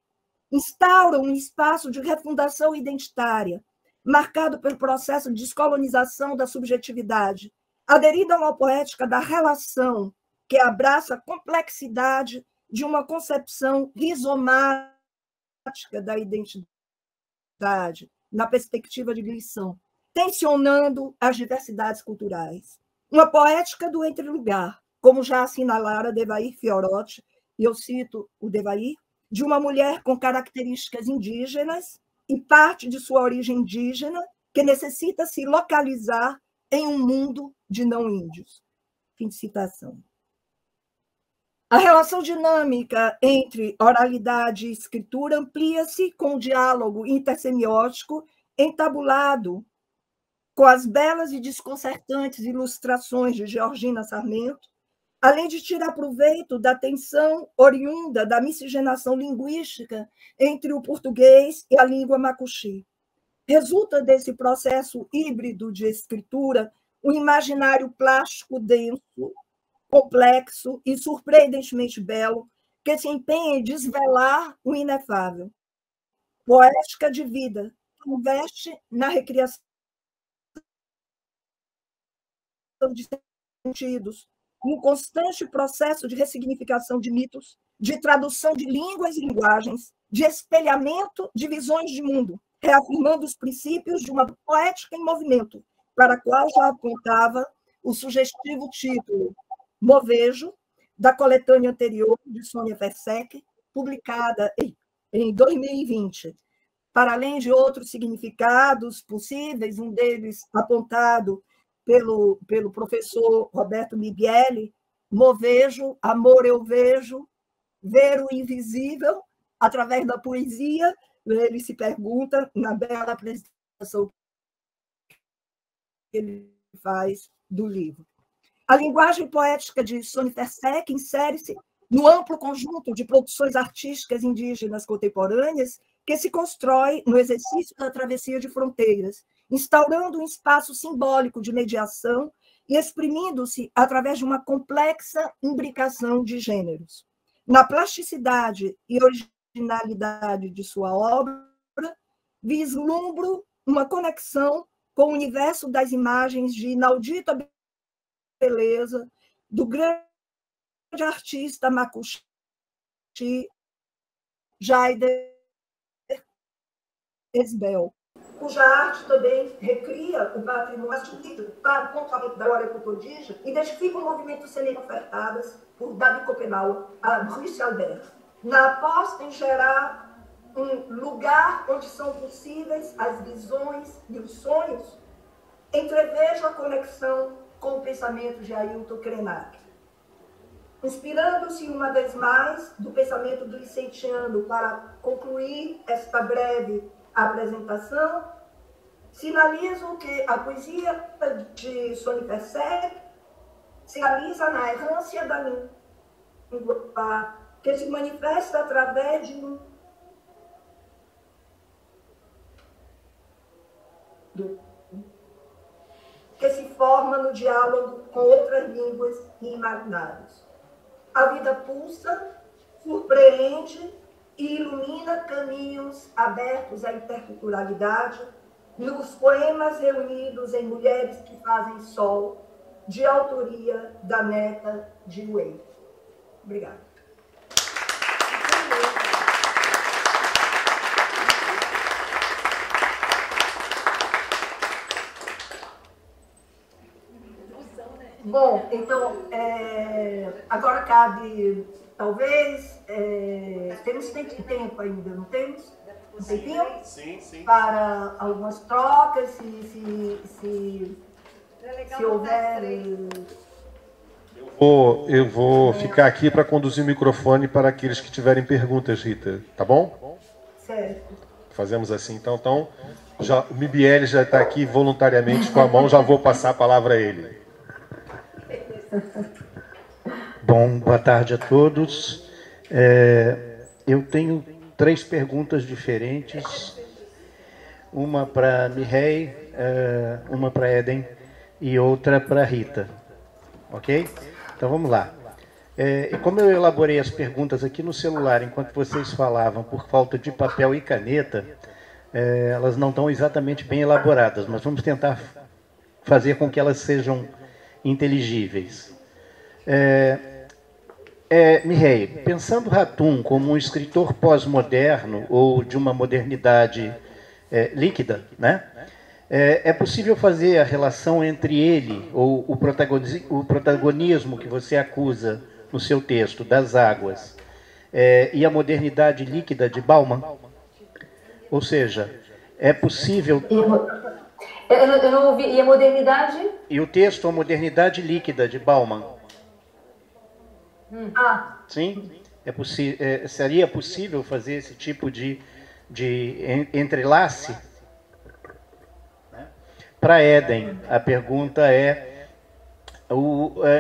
Instauram um espaço de refundação identitária, marcado pelo processo de descolonização da subjetividade, aderido a uma poética da relação que abraça a complexidade de uma concepção rizomática da identidade, na perspectiva de Glisson, tensionando as diversidades culturais. Uma poética do entrelugar, como já assinalara Devair Fiorotti, e eu cito o Devair, de uma mulher com características indígenas e parte de sua origem indígena, que necessita se localizar em um mundo de não índios. Fim de citação. A relação dinâmica entre oralidade e escritura amplia-se com o diálogo intersemiótico entabulado com as belas e desconcertantes ilustrações de Georgina Sarmento, além de tirar proveito da tensão oriunda da miscigenação linguística entre o português e a língua macuxi. Resulta desse processo híbrido de escritura um imaginário plástico denso, complexo e surpreendentemente belo, que se empenha em desvelar o inefável. Poética de vida, que investe na recriação de sentidos, um constante processo de ressignificação de mitos, de tradução de línguas e linguagens, de espelhamento de visões de mundo, reafirmando os princípios de uma poética em movimento, para a qual já apontava o sugestivo título Movejo, da coletânea anterior de Sônia Fersek, publicada em 2020. Para além de outros significados possíveis, um deles apontado pelo professor Roberto Migueli, movejo, amor eu vejo, ver o invisível, através da poesia, ele se pergunta, na bela apresentação que ele faz do livro. A linguagem poética de Sônia Fersek insere-se no amplo conjunto de produções artísticas indígenas contemporâneas que se constrói no exercício da travessia de fronteiras, instaurando um espaço simbólico de mediação e exprimindo-se através de uma complexa imbricação de gêneros. Na plasticidade e originalidade de sua obra, vislumbro uma conexão com o universo das imagens de inaudita beleza do grande artista macuxi Jaider Esbel, cuja arte também recria o patrimônio para o pontuamento da glória cultodígena, identifica o movimento cenas ofertadas por David Copenau a Bruce Albert, na aposta em gerar um lugar onde são possíveis as visões e os sonhos, entrevejo a conexão com o pensamento de Ailton Krenak. Inspirando-se uma vez mais do pensamento do vicentiano para concluir esta breve apresentação, sinalizo que a poesia de Sony Fersek se realiza na errância da língua, que se manifesta através de um que se forma no diálogo com outras línguas e imaginários. A vida pulsa, surpreende e ilumina caminhos abertos à interculturalidade nos poemas reunidos em Mulheres que Fazem Sol, de autoria da neta de Wei. Obrigada. Bom, então, agora cabe, talvez, temos tempo ainda, não temos? Um tempinho? Sim, sim. Para algumas trocas, se houver... Eu vou ficar aqui para conduzir o microfone para aqueles que tiverem perguntas, Rita, tá bom? Certo. Fazemos assim, então o Mibiele já está aqui voluntariamente com a mão, já vou passar a palavra a ele. Bom, boa tarde a todos. Eu tenho 3 perguntas diferentes, uma para Mireille, uma para Eden e outra para Rita. Ok? Então vamos lá. Como eu elaborei as perguntas aqui no celular enquanto vocês falavam por falta de papel e caneta, elas não estão exatamente bem elaboradas, mas vamos tentar fazer com que elas sejam inteligíveis. Mireille, pensando Ratum como um escritor pós-moderno ou de uma modernidade líquida, né? É possível fazer a relação entre ele, ou o protagonismo que você acusa no seu texto, das águas, e a modernidade líquida de Bauman? Ou seja, é possível... Eu não ouvi. E a modernidade? E o texto, a modernidade líquida de Bauman. Sim? Seria possível fazer esse tipo de entrelace? Para Eden, a pergunta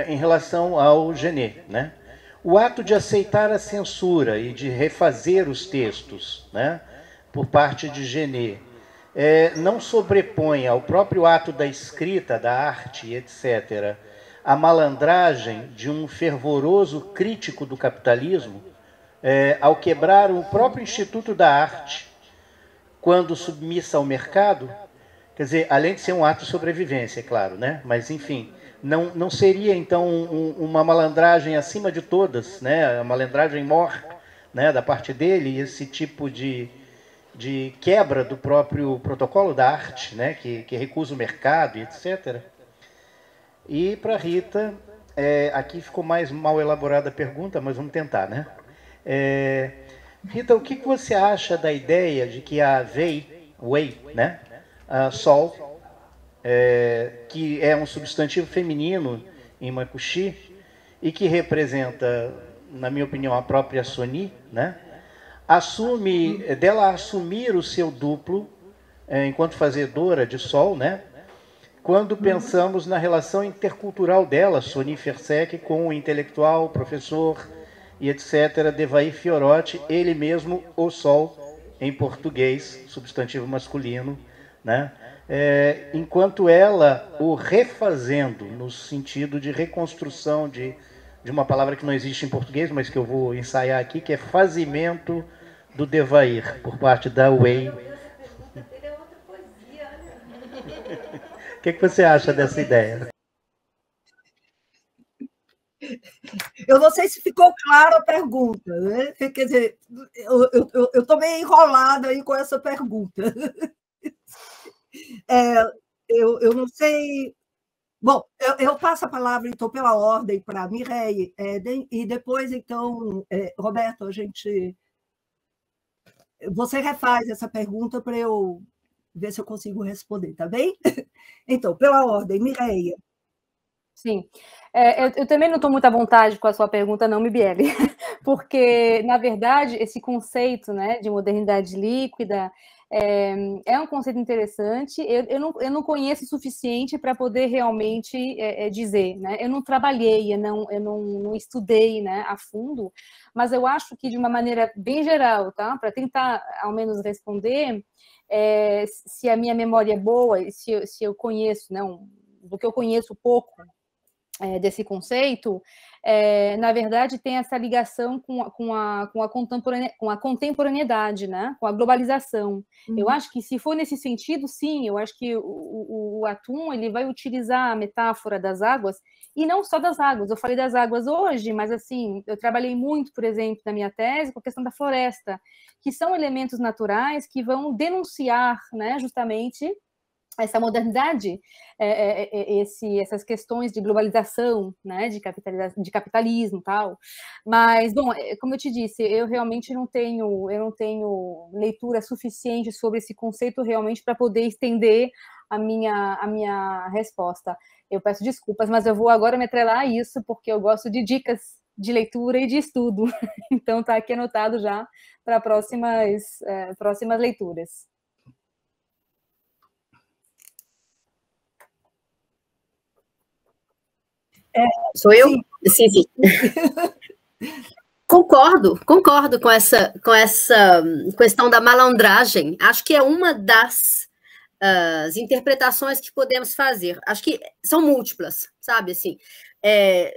em relação ao Genet, né? O ato de aceitar a censura e de refazer os textos, né, por parte de Genet, não sobrepõe ao próprio ato da escrita, da arte, etc., a malandragem de um fervoroso crítico do capitalismo, ao quebrar o próprio Instituto da Arte, quando submissa ao mercado? Quer dizer, além de ser um ato de sobrevivência, é claro, né? Mas, enfim, não seria, então, uma malandragem acima de todas, né? A malandragem mor, né, da parte dele, esse tipo de quebra do próprio protocolo da arte, né, que recusa o mercado, etc. E para Rita, aqui ficou mais mal elaborada a pergunta, mas vamos tentar, né? Rita, o que você acha da ideia de que a Wei, né, Sol, que é um substantivo feminino em Makushi e que representa, na minha opinião, a própria Sony, né, dela assumir o seu duplo enquanto fazedora de Sol, né, quando pensamos na relação intercultural dela, Sony Fersek, com o intelectual, professor e etc., Devair Fiorotti, ele mesmo, o Sol, em português, substantivo masculino, né? Enquanto ela o refazendo, no sentido de reconstrução de uma palavra que não existe em português, mas que eu vou ensaiar aqui, que é fazimento do Devair, por parte da Wei. O que você acha dessa ideia? Eu não sei se ficou clara a pergunta, né? Quer dizer, eu estou meio enrolada aí com essa pergunta. Eu não sei... Bom, eu passo a palavra, então, pela ordem para Mireille, Eden, e depois, então, Roberto, você refaz essa pergunta para eu ver se eu consigo responder, tá bem? Então, pela ordem, Mireille. Sim. Eu também não estou muito à vontade com a sua pergunta, não, Mibiele, porque, na verdade, esse conceito, né, de modernidade líquida é um conceito interessante. Eu não conheço o suficiente para poder realmente dizer, né? Eu não trabalhei, eu não estudei, né, a fundo, mas eu acho que, de uma maneira bem geral, tá? Para tentar, ao menos, responder, se a minha memória é boa, se eu conheço, né, do que eu conheço pouco, desse conceito, na verdade, tem essa ligação com a contemporaneidade, né? Com a globalização. Eu acho que, se for nesse sentido, sim, eu acho que o Atum ele vai utilizar a metáfora das águas, e não só das águas. Eu falei das águas hoje, mas assim, eu trabalhei muito, por exemplo, na minha tese, com a questão da floresta, que são elementos naturais que vão denunciar, né, justamente essa modernidade, essas questões de globalização, né, de capitalismo, tal. Mas, bom, como eu te disse, eu realmente não tenho leitura suficiente sobre esse conceito realmente para poder estender a minha resposta. Eu peço desculpas, mas eu vou agora me atrelar a isso, porque eu gosto de dicas de leitura e de estudo. Então, está aqui anotado já para próximas leituras. Sou eu? Sim, sim. Concordo com essa questão da malandragem. Acho que é uma das interpretações que podemos fazer. Acho que são múltiplas, sabe? Assim,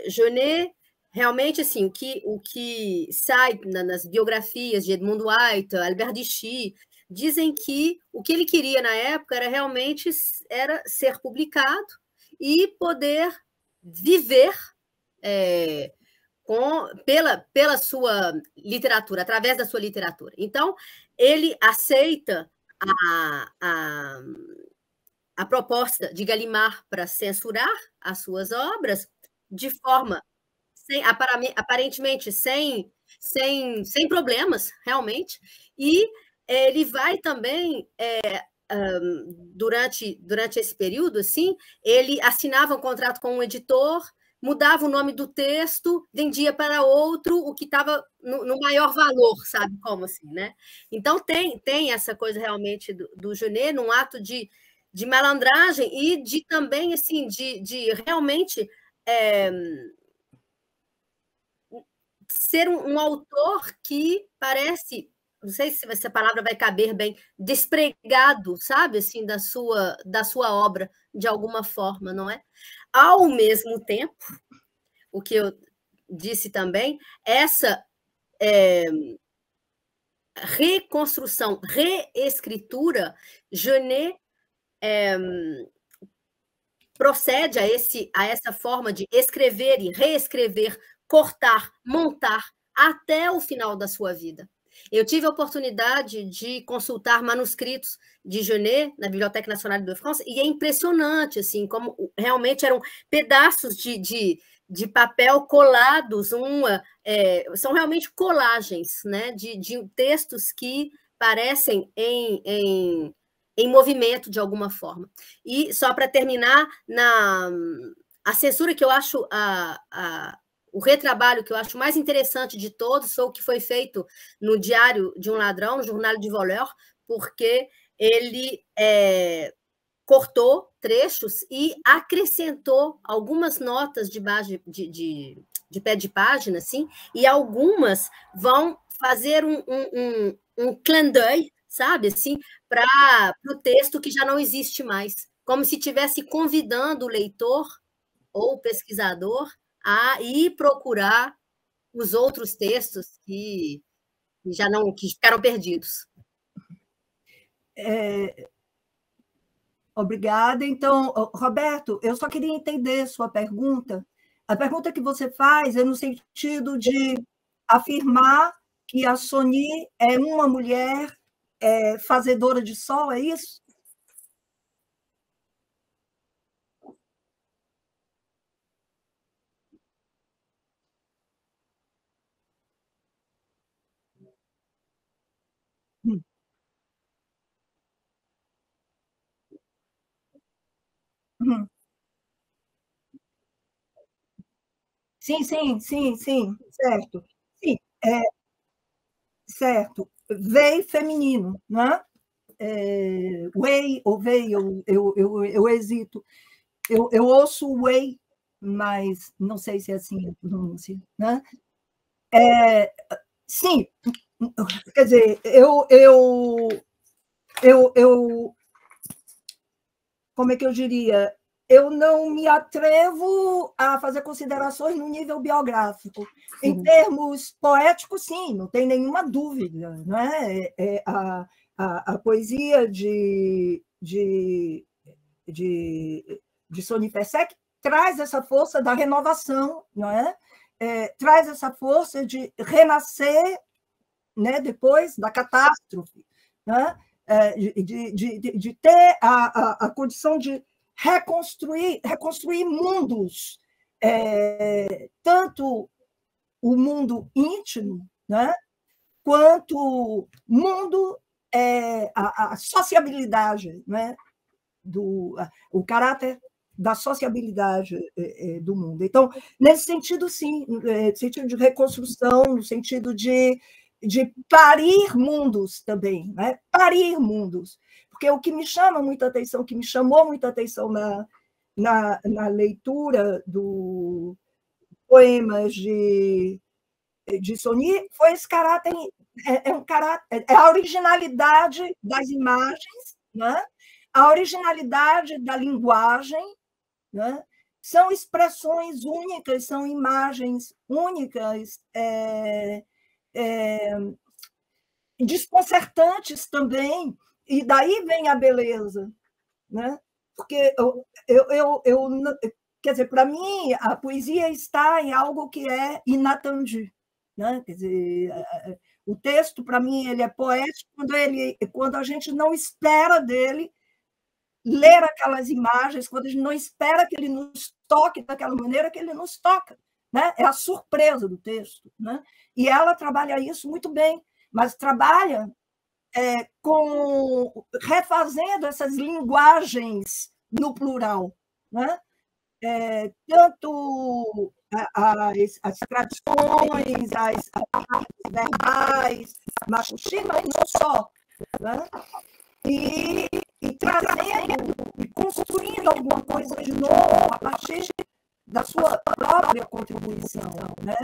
Genet, realmente, assim, o que sai nas biografias de Edmund White, Albert Dichy, dizem que o que ele queria na época era realmente ser publicado e poder viver pela sua literatura, através da sua literatura. Então, ele aceita a proposta de Gallimard para censurar as suas obras de forma, aparentemente, sem problemas, realmente, e ele vai também... durante esse período, assim, ele assinava um contrato com um editor, mudava o nome do texto, vendia para outro o que estava no maior valor, sabe como assim, né? Então tem essa coisa realmente do Genet, num ato de malandragem e de também assim de realmente ser um autor que parece, não sei se essa palavra vai caber bem, despregado, sabe, assim, da sua obra, de alguma forma, não é? Ao mesmo tempo, o que eu disse também, essa reconstrução, reescritura, Genet procede a essa forma de escrever e reescrever, cortar, montar, até o final da sua vida. Eu tive a oportunidade de consultar manuscritos de Genet na Bibliothèque Nationale de France, e é impressionante, assim, como realmente eram pedaços de papel colados, são realmente colagens, né, de textos que parecem em movimento de alguma forma. E só para terminar, a censura que eu acho o retrabalho que eu acho mais interessante de todos foi o que foi feito no Diário de um Ladrão, no Journal du Voleur, porque ele cortou trechos e acrescentou algumas notas de pé de página, assim, e algumas vão fazer um clin d'œil, sabe, assim, para o texto que já não existe mais, como se estivesse convidando o leitor ou o pesquisador a ir procurar os outros textos que ficaram perdidos. Obrigada. Então, Roberto, eu só queria entender sua pergunta. A pergunta que você faz é no sentido de afirmar que a Sony é uma mulher fazedora de sol, é isso? Uhum. Sim, certo. Sim, certo. Vei feminino, não é? Wei ou vei, eu hesito. Eu ouço wei, mas não sei se é assim a pronúncia, né? Sim, quer dizer, como é que eu diria? Eu não me atrevo a fazer considerações no nível biográfico. Em termos poéticos, sim, não tem nenhuma dúvida. Não é? A poesia de Sony Pesek traz essa força da renovação, não é? Traz essa força de renascer, né, depois da catástrofe, né? De ter a condição de reconstruir mundos, tanto o mundo íntimo, né, quanto mundo, a sociabilidade, né, o caráter da sociabilidade do mundo. Então, nesse sentido, sim, no sentido de reconstrução, no sentido de parir mundos também, né? Parir mundos. Porque o que me chama muita atenção, o que me chamou muita atenção na leitura dos poemas de Sony foi esse caráter, a originalidade das imagens, né? A originalidade da linguagem, né? São expressões únicas, são imagens únicas, desconcertantes também, e daí vem a beleza, né? Porque quer dizer, para mim, a poesia está em algo que é inattendu, né? Quer dizer, o texto, para mim, ele é poético quando a gente não espera dele ler aquelas imagens, quando a gente não espera que ele nos toque daquela maneira que ele nos toca, né? É a surpresa do texto, né? E ela trabalha isso muito bem, mas trabalha refazendo essas linguagens no plural, né? Tanto as tradições, as verbais, machuxi, mas não só, né? E trazendo e construindo alguma coisa de novo a partir da sua própria contribuição, né?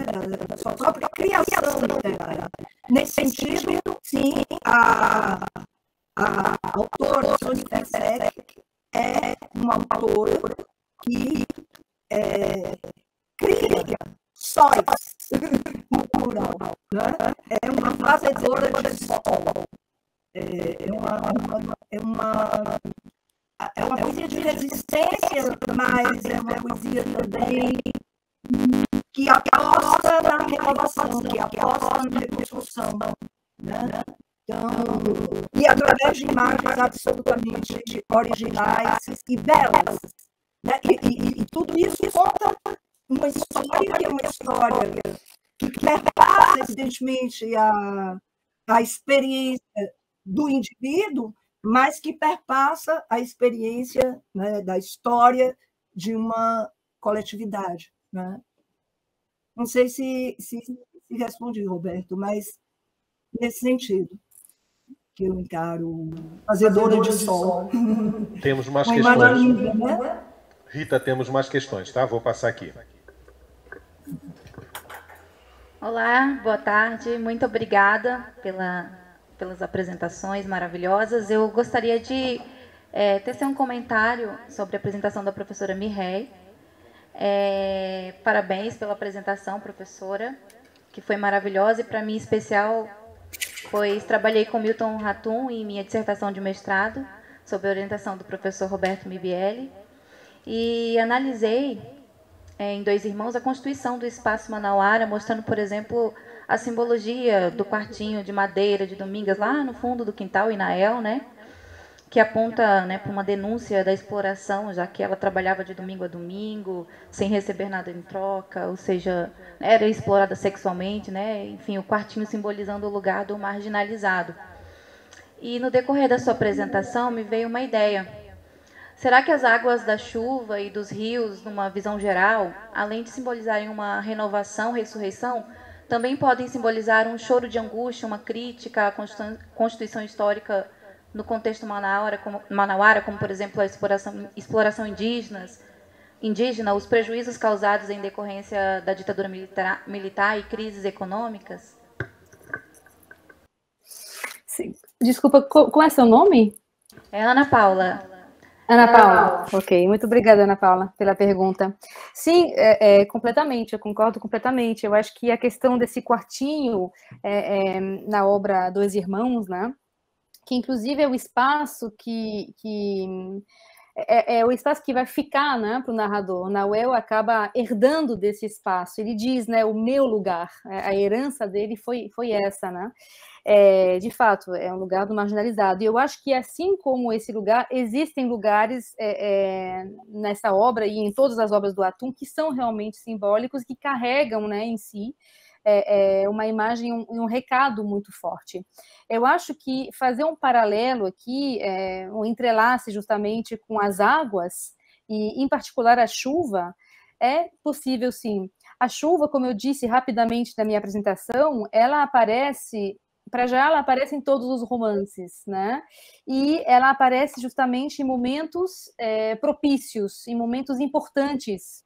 Da sua própria criação literária. Nesse sentido, sim, a autora Sony Pesek é uma autora que cria sóis no plural, né? É uma fazedora de sol. É uma poesia de resistência, mas é uma poesia também que aposta na renovação, que aposta na reconstrução, né? Então, e através de imagens absolutamente originais e belas, né? E tudo isso conta uma história que é uma história que perpassa, evidentemente, a experiência do indivíduo, mas que perpassa a experiência, né, da história de uma coletividade, né? Não sei se respondi, Roberto, mas nesse sentido que eu encaro Fazedora de Sol. Temos mais uma questões. imagem linda, né? Rita, temos mais questões, tá? Vou passar aqui. Olá, boa tarde. Muito obrigada pelas apresentações maravilhosas. Eu gostaria de tecer um comentário sobre a apresentação da professora Mireille. Parabéns pela apresentação, professora, que foi maravilhosa e, para mim, especial, pois trabalhei com Milton Ratum em minha dissertação de mestrado, sob a orientação do professor Roberto Mibielli, e analisei, em Dois Irmãos, a constituição do espaço manauara, mostrando, por exemplo, a simbologia do quartinho de madeira de Domingas, lá no fundo do quintal, Inael, né? Que aponta, né, para uma denúncia da exploração, já que ela trabalhava de domingo a domingo, sem receber nada em troca, ou seja, era explorada sexualmente, né? Enfim, o quartinho simbolizando o lugar do marginalizado. E no decorrer da sua apresentação me veio uma ideia Será que as águas da chuva e dos rios, numa visão geral, além de simbolizarem uma renovação, ressurreição, também podem simbolizar um choro de angústia, uma crítica à constituição histórica no contexto manauara, como, por exemplo, a exploração indígena, os prejuízos causados em decorrência da ditadura militar e crises econômicas? Sim. Desculpa, qual é seu nome? É Ana Paula. Ana Paula, ok. Muito obrigada, Ana Paula, pela pergunta. Sim, completamente, eu concordo completamente. Eu acho que a questão desse quartinho na obra Dois Irmãos, né, que inclusive é o espaço que é o espaço que vai ficar, né, para o narrador. Nauel acaba herdando desse espaço. Ele diz, né, o meu lugar. A herança dele foi essa, né? De fato, é um lugar do marginalizado. E eu acho que, assim como esse lugar, existem lugares nessa obra e em todas as obras do Atum que são realmente simbólicos, que carregam, né, em si uma imagem, um recado muito forte. Eu acho que fazer um paralelo aqui, um entrelace justamente com as águas, e em particular a chuva, é possível sim. A chuva, como eu disse rapidamente na minha apresentação, ela aparece em todos os romances, né? E ela aparece justamente em momentos propícios, em momentos importantes,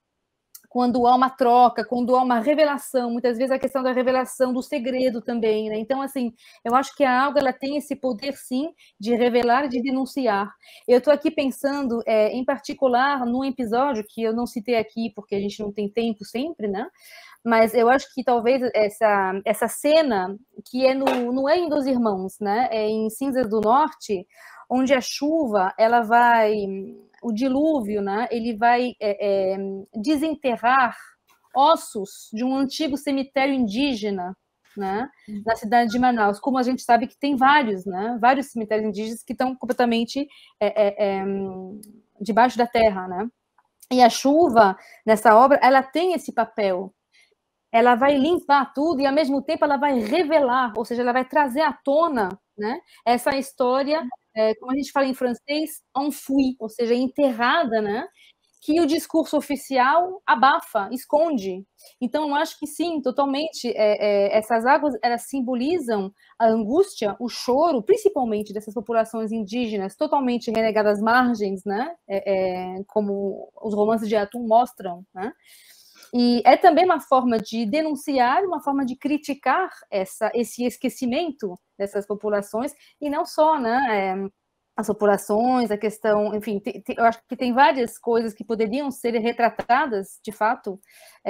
quando há uma troca, quando há uma revelação, muitas vezes a questão da revelação, do segredo também, né? Então, assim, eu acho que a água, ela tem esse poder, sim, de revelar e de denunciar. Eu estou aqui pensando, em particular, num episódio que eu não citei aqui, porque a gente não tem tempo sempre, né? Mas eu acho que talvez essa cena, que não é em Dois Irmãos, né? É em Cinzas do Norte, onde a chuva, ela vai... O dilúvio, né? Ele vai desenterrar ossos de um antigo cemitério indígena, né? Na cidade de Manaus. Como a gente sabe que tem vários, né? Vários cemitérios indígenas que estão completamente debaixo da terra, né? E a chuva, nessa obra, ela tem esse papel. Ela vai limpar tudo e, ao mesmo tempo, ela vai revelar, ou seja, ela vai trazer à tona, né, essa história, como a gente fala em francês, enfouie, ou seja, enterrada, né, que o discurso oficial abafa, esconde. Então, eu acho que sim, totalmente, essas águas, elas simbolizam a angústia, o choro, principalmente dessas populações indígenas totalmente renegadas às margens, né, como os romances de Atum mostram, né. E é também uma forma de denunciar, uma forma de criticar esse esquecimento dessas populações, e não só, né, as populações, a questão, enfim, eu acho que tem várias coisas que poderiam ser retratadas, de fato,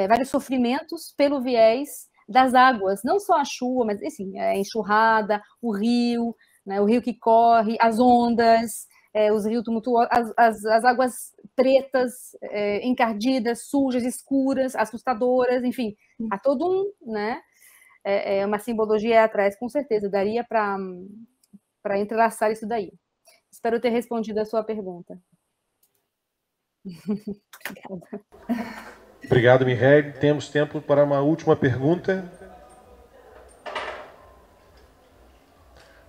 vários sofrimentos pelo viés das águas, não só a chuva, mas, assim, a enxurrada, o rio, né, o rio que corre, as ondas, os rios tumultuosos, as águas pretas, encardidas, sujas, escuras, assustadoras, enfim, há todo né, uma simbologia atrás, com certeza, daria para entrelaçar isso daí. Espero ter respondido a sua pergunta. Obrigada. Obrigado, Mireille. Temos tempo para uma última pergunta.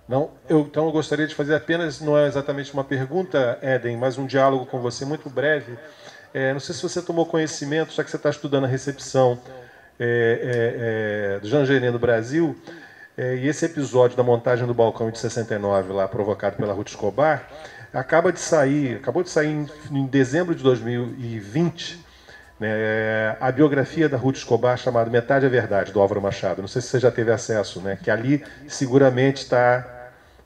Não, então eu gostaria de fazer apenas, não é exatamente uma pergunta, Éden, mas um diálogo com você muito breve. Não sei se você tomou conhecimento, já que você está estudando a recepção do Jean Genet no Brasil, e esse episódio da montagem do balcão de 69, lá provocado pela Ruth Escobar, acabou de sair em dezembro de 2020, a biografia da Ruth Escobar, chamada Metade é Verdade, do Álvaro Machado. Não sei se você já teve acesso, né? Que ali seguramente está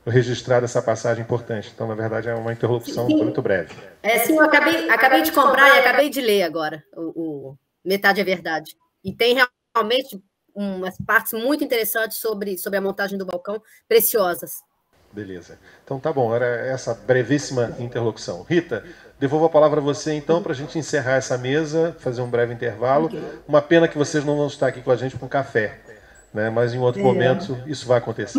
registrada essa passagem importante. Então, na verdade, é uma interrupção muito breve. Sim, eu acabei de comprar e acabei de ler agora o Metade é Verdade. E tem realmente umas partes muito interessantes sobre a montagem do balcão, preciosas. Beleza. Então tá bom, era essa brevíssima interlocução. Rita, devolvo a palavra a você então para a gente encerrar essa mesa, fazer um breve intervalo. Okay. Uma pena que vocês não vão estar aqui com a gente com café, né? Mas em outro momento isso vai acontecer.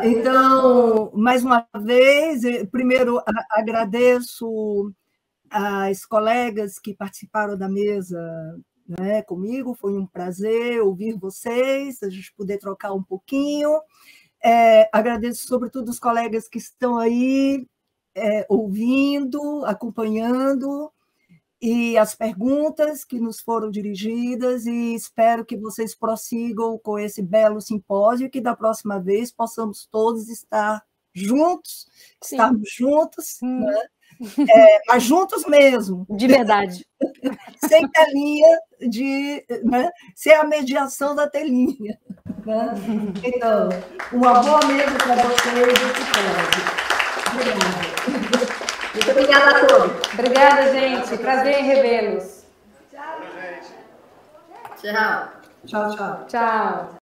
Então, mais uma vez, primeiro agradeço às colegas que participaram da mesa, né, comigo, foi um prazer ouvir vocês, a gente poder trocar um pouquinho. Agradeço, sobretudo, os colegas que estão aí ouvindo, acompanhando, e as perguntas que nos foram dirigidas, e espero que vocês prossigam com esse belo simpósio e que da próxima vez possamos todos estar juntos, estarmos juntos, né? Mas juntos mesmo. De verdade. Sem telinha, né? Sem a mediação da telinha. Né? Então, uma boa mesa para vocês. Obrigada. Muito obrigada a todos. Obrigada, gente. Prazer em revê-los. Tchau. Tchau, tchau. Tchau.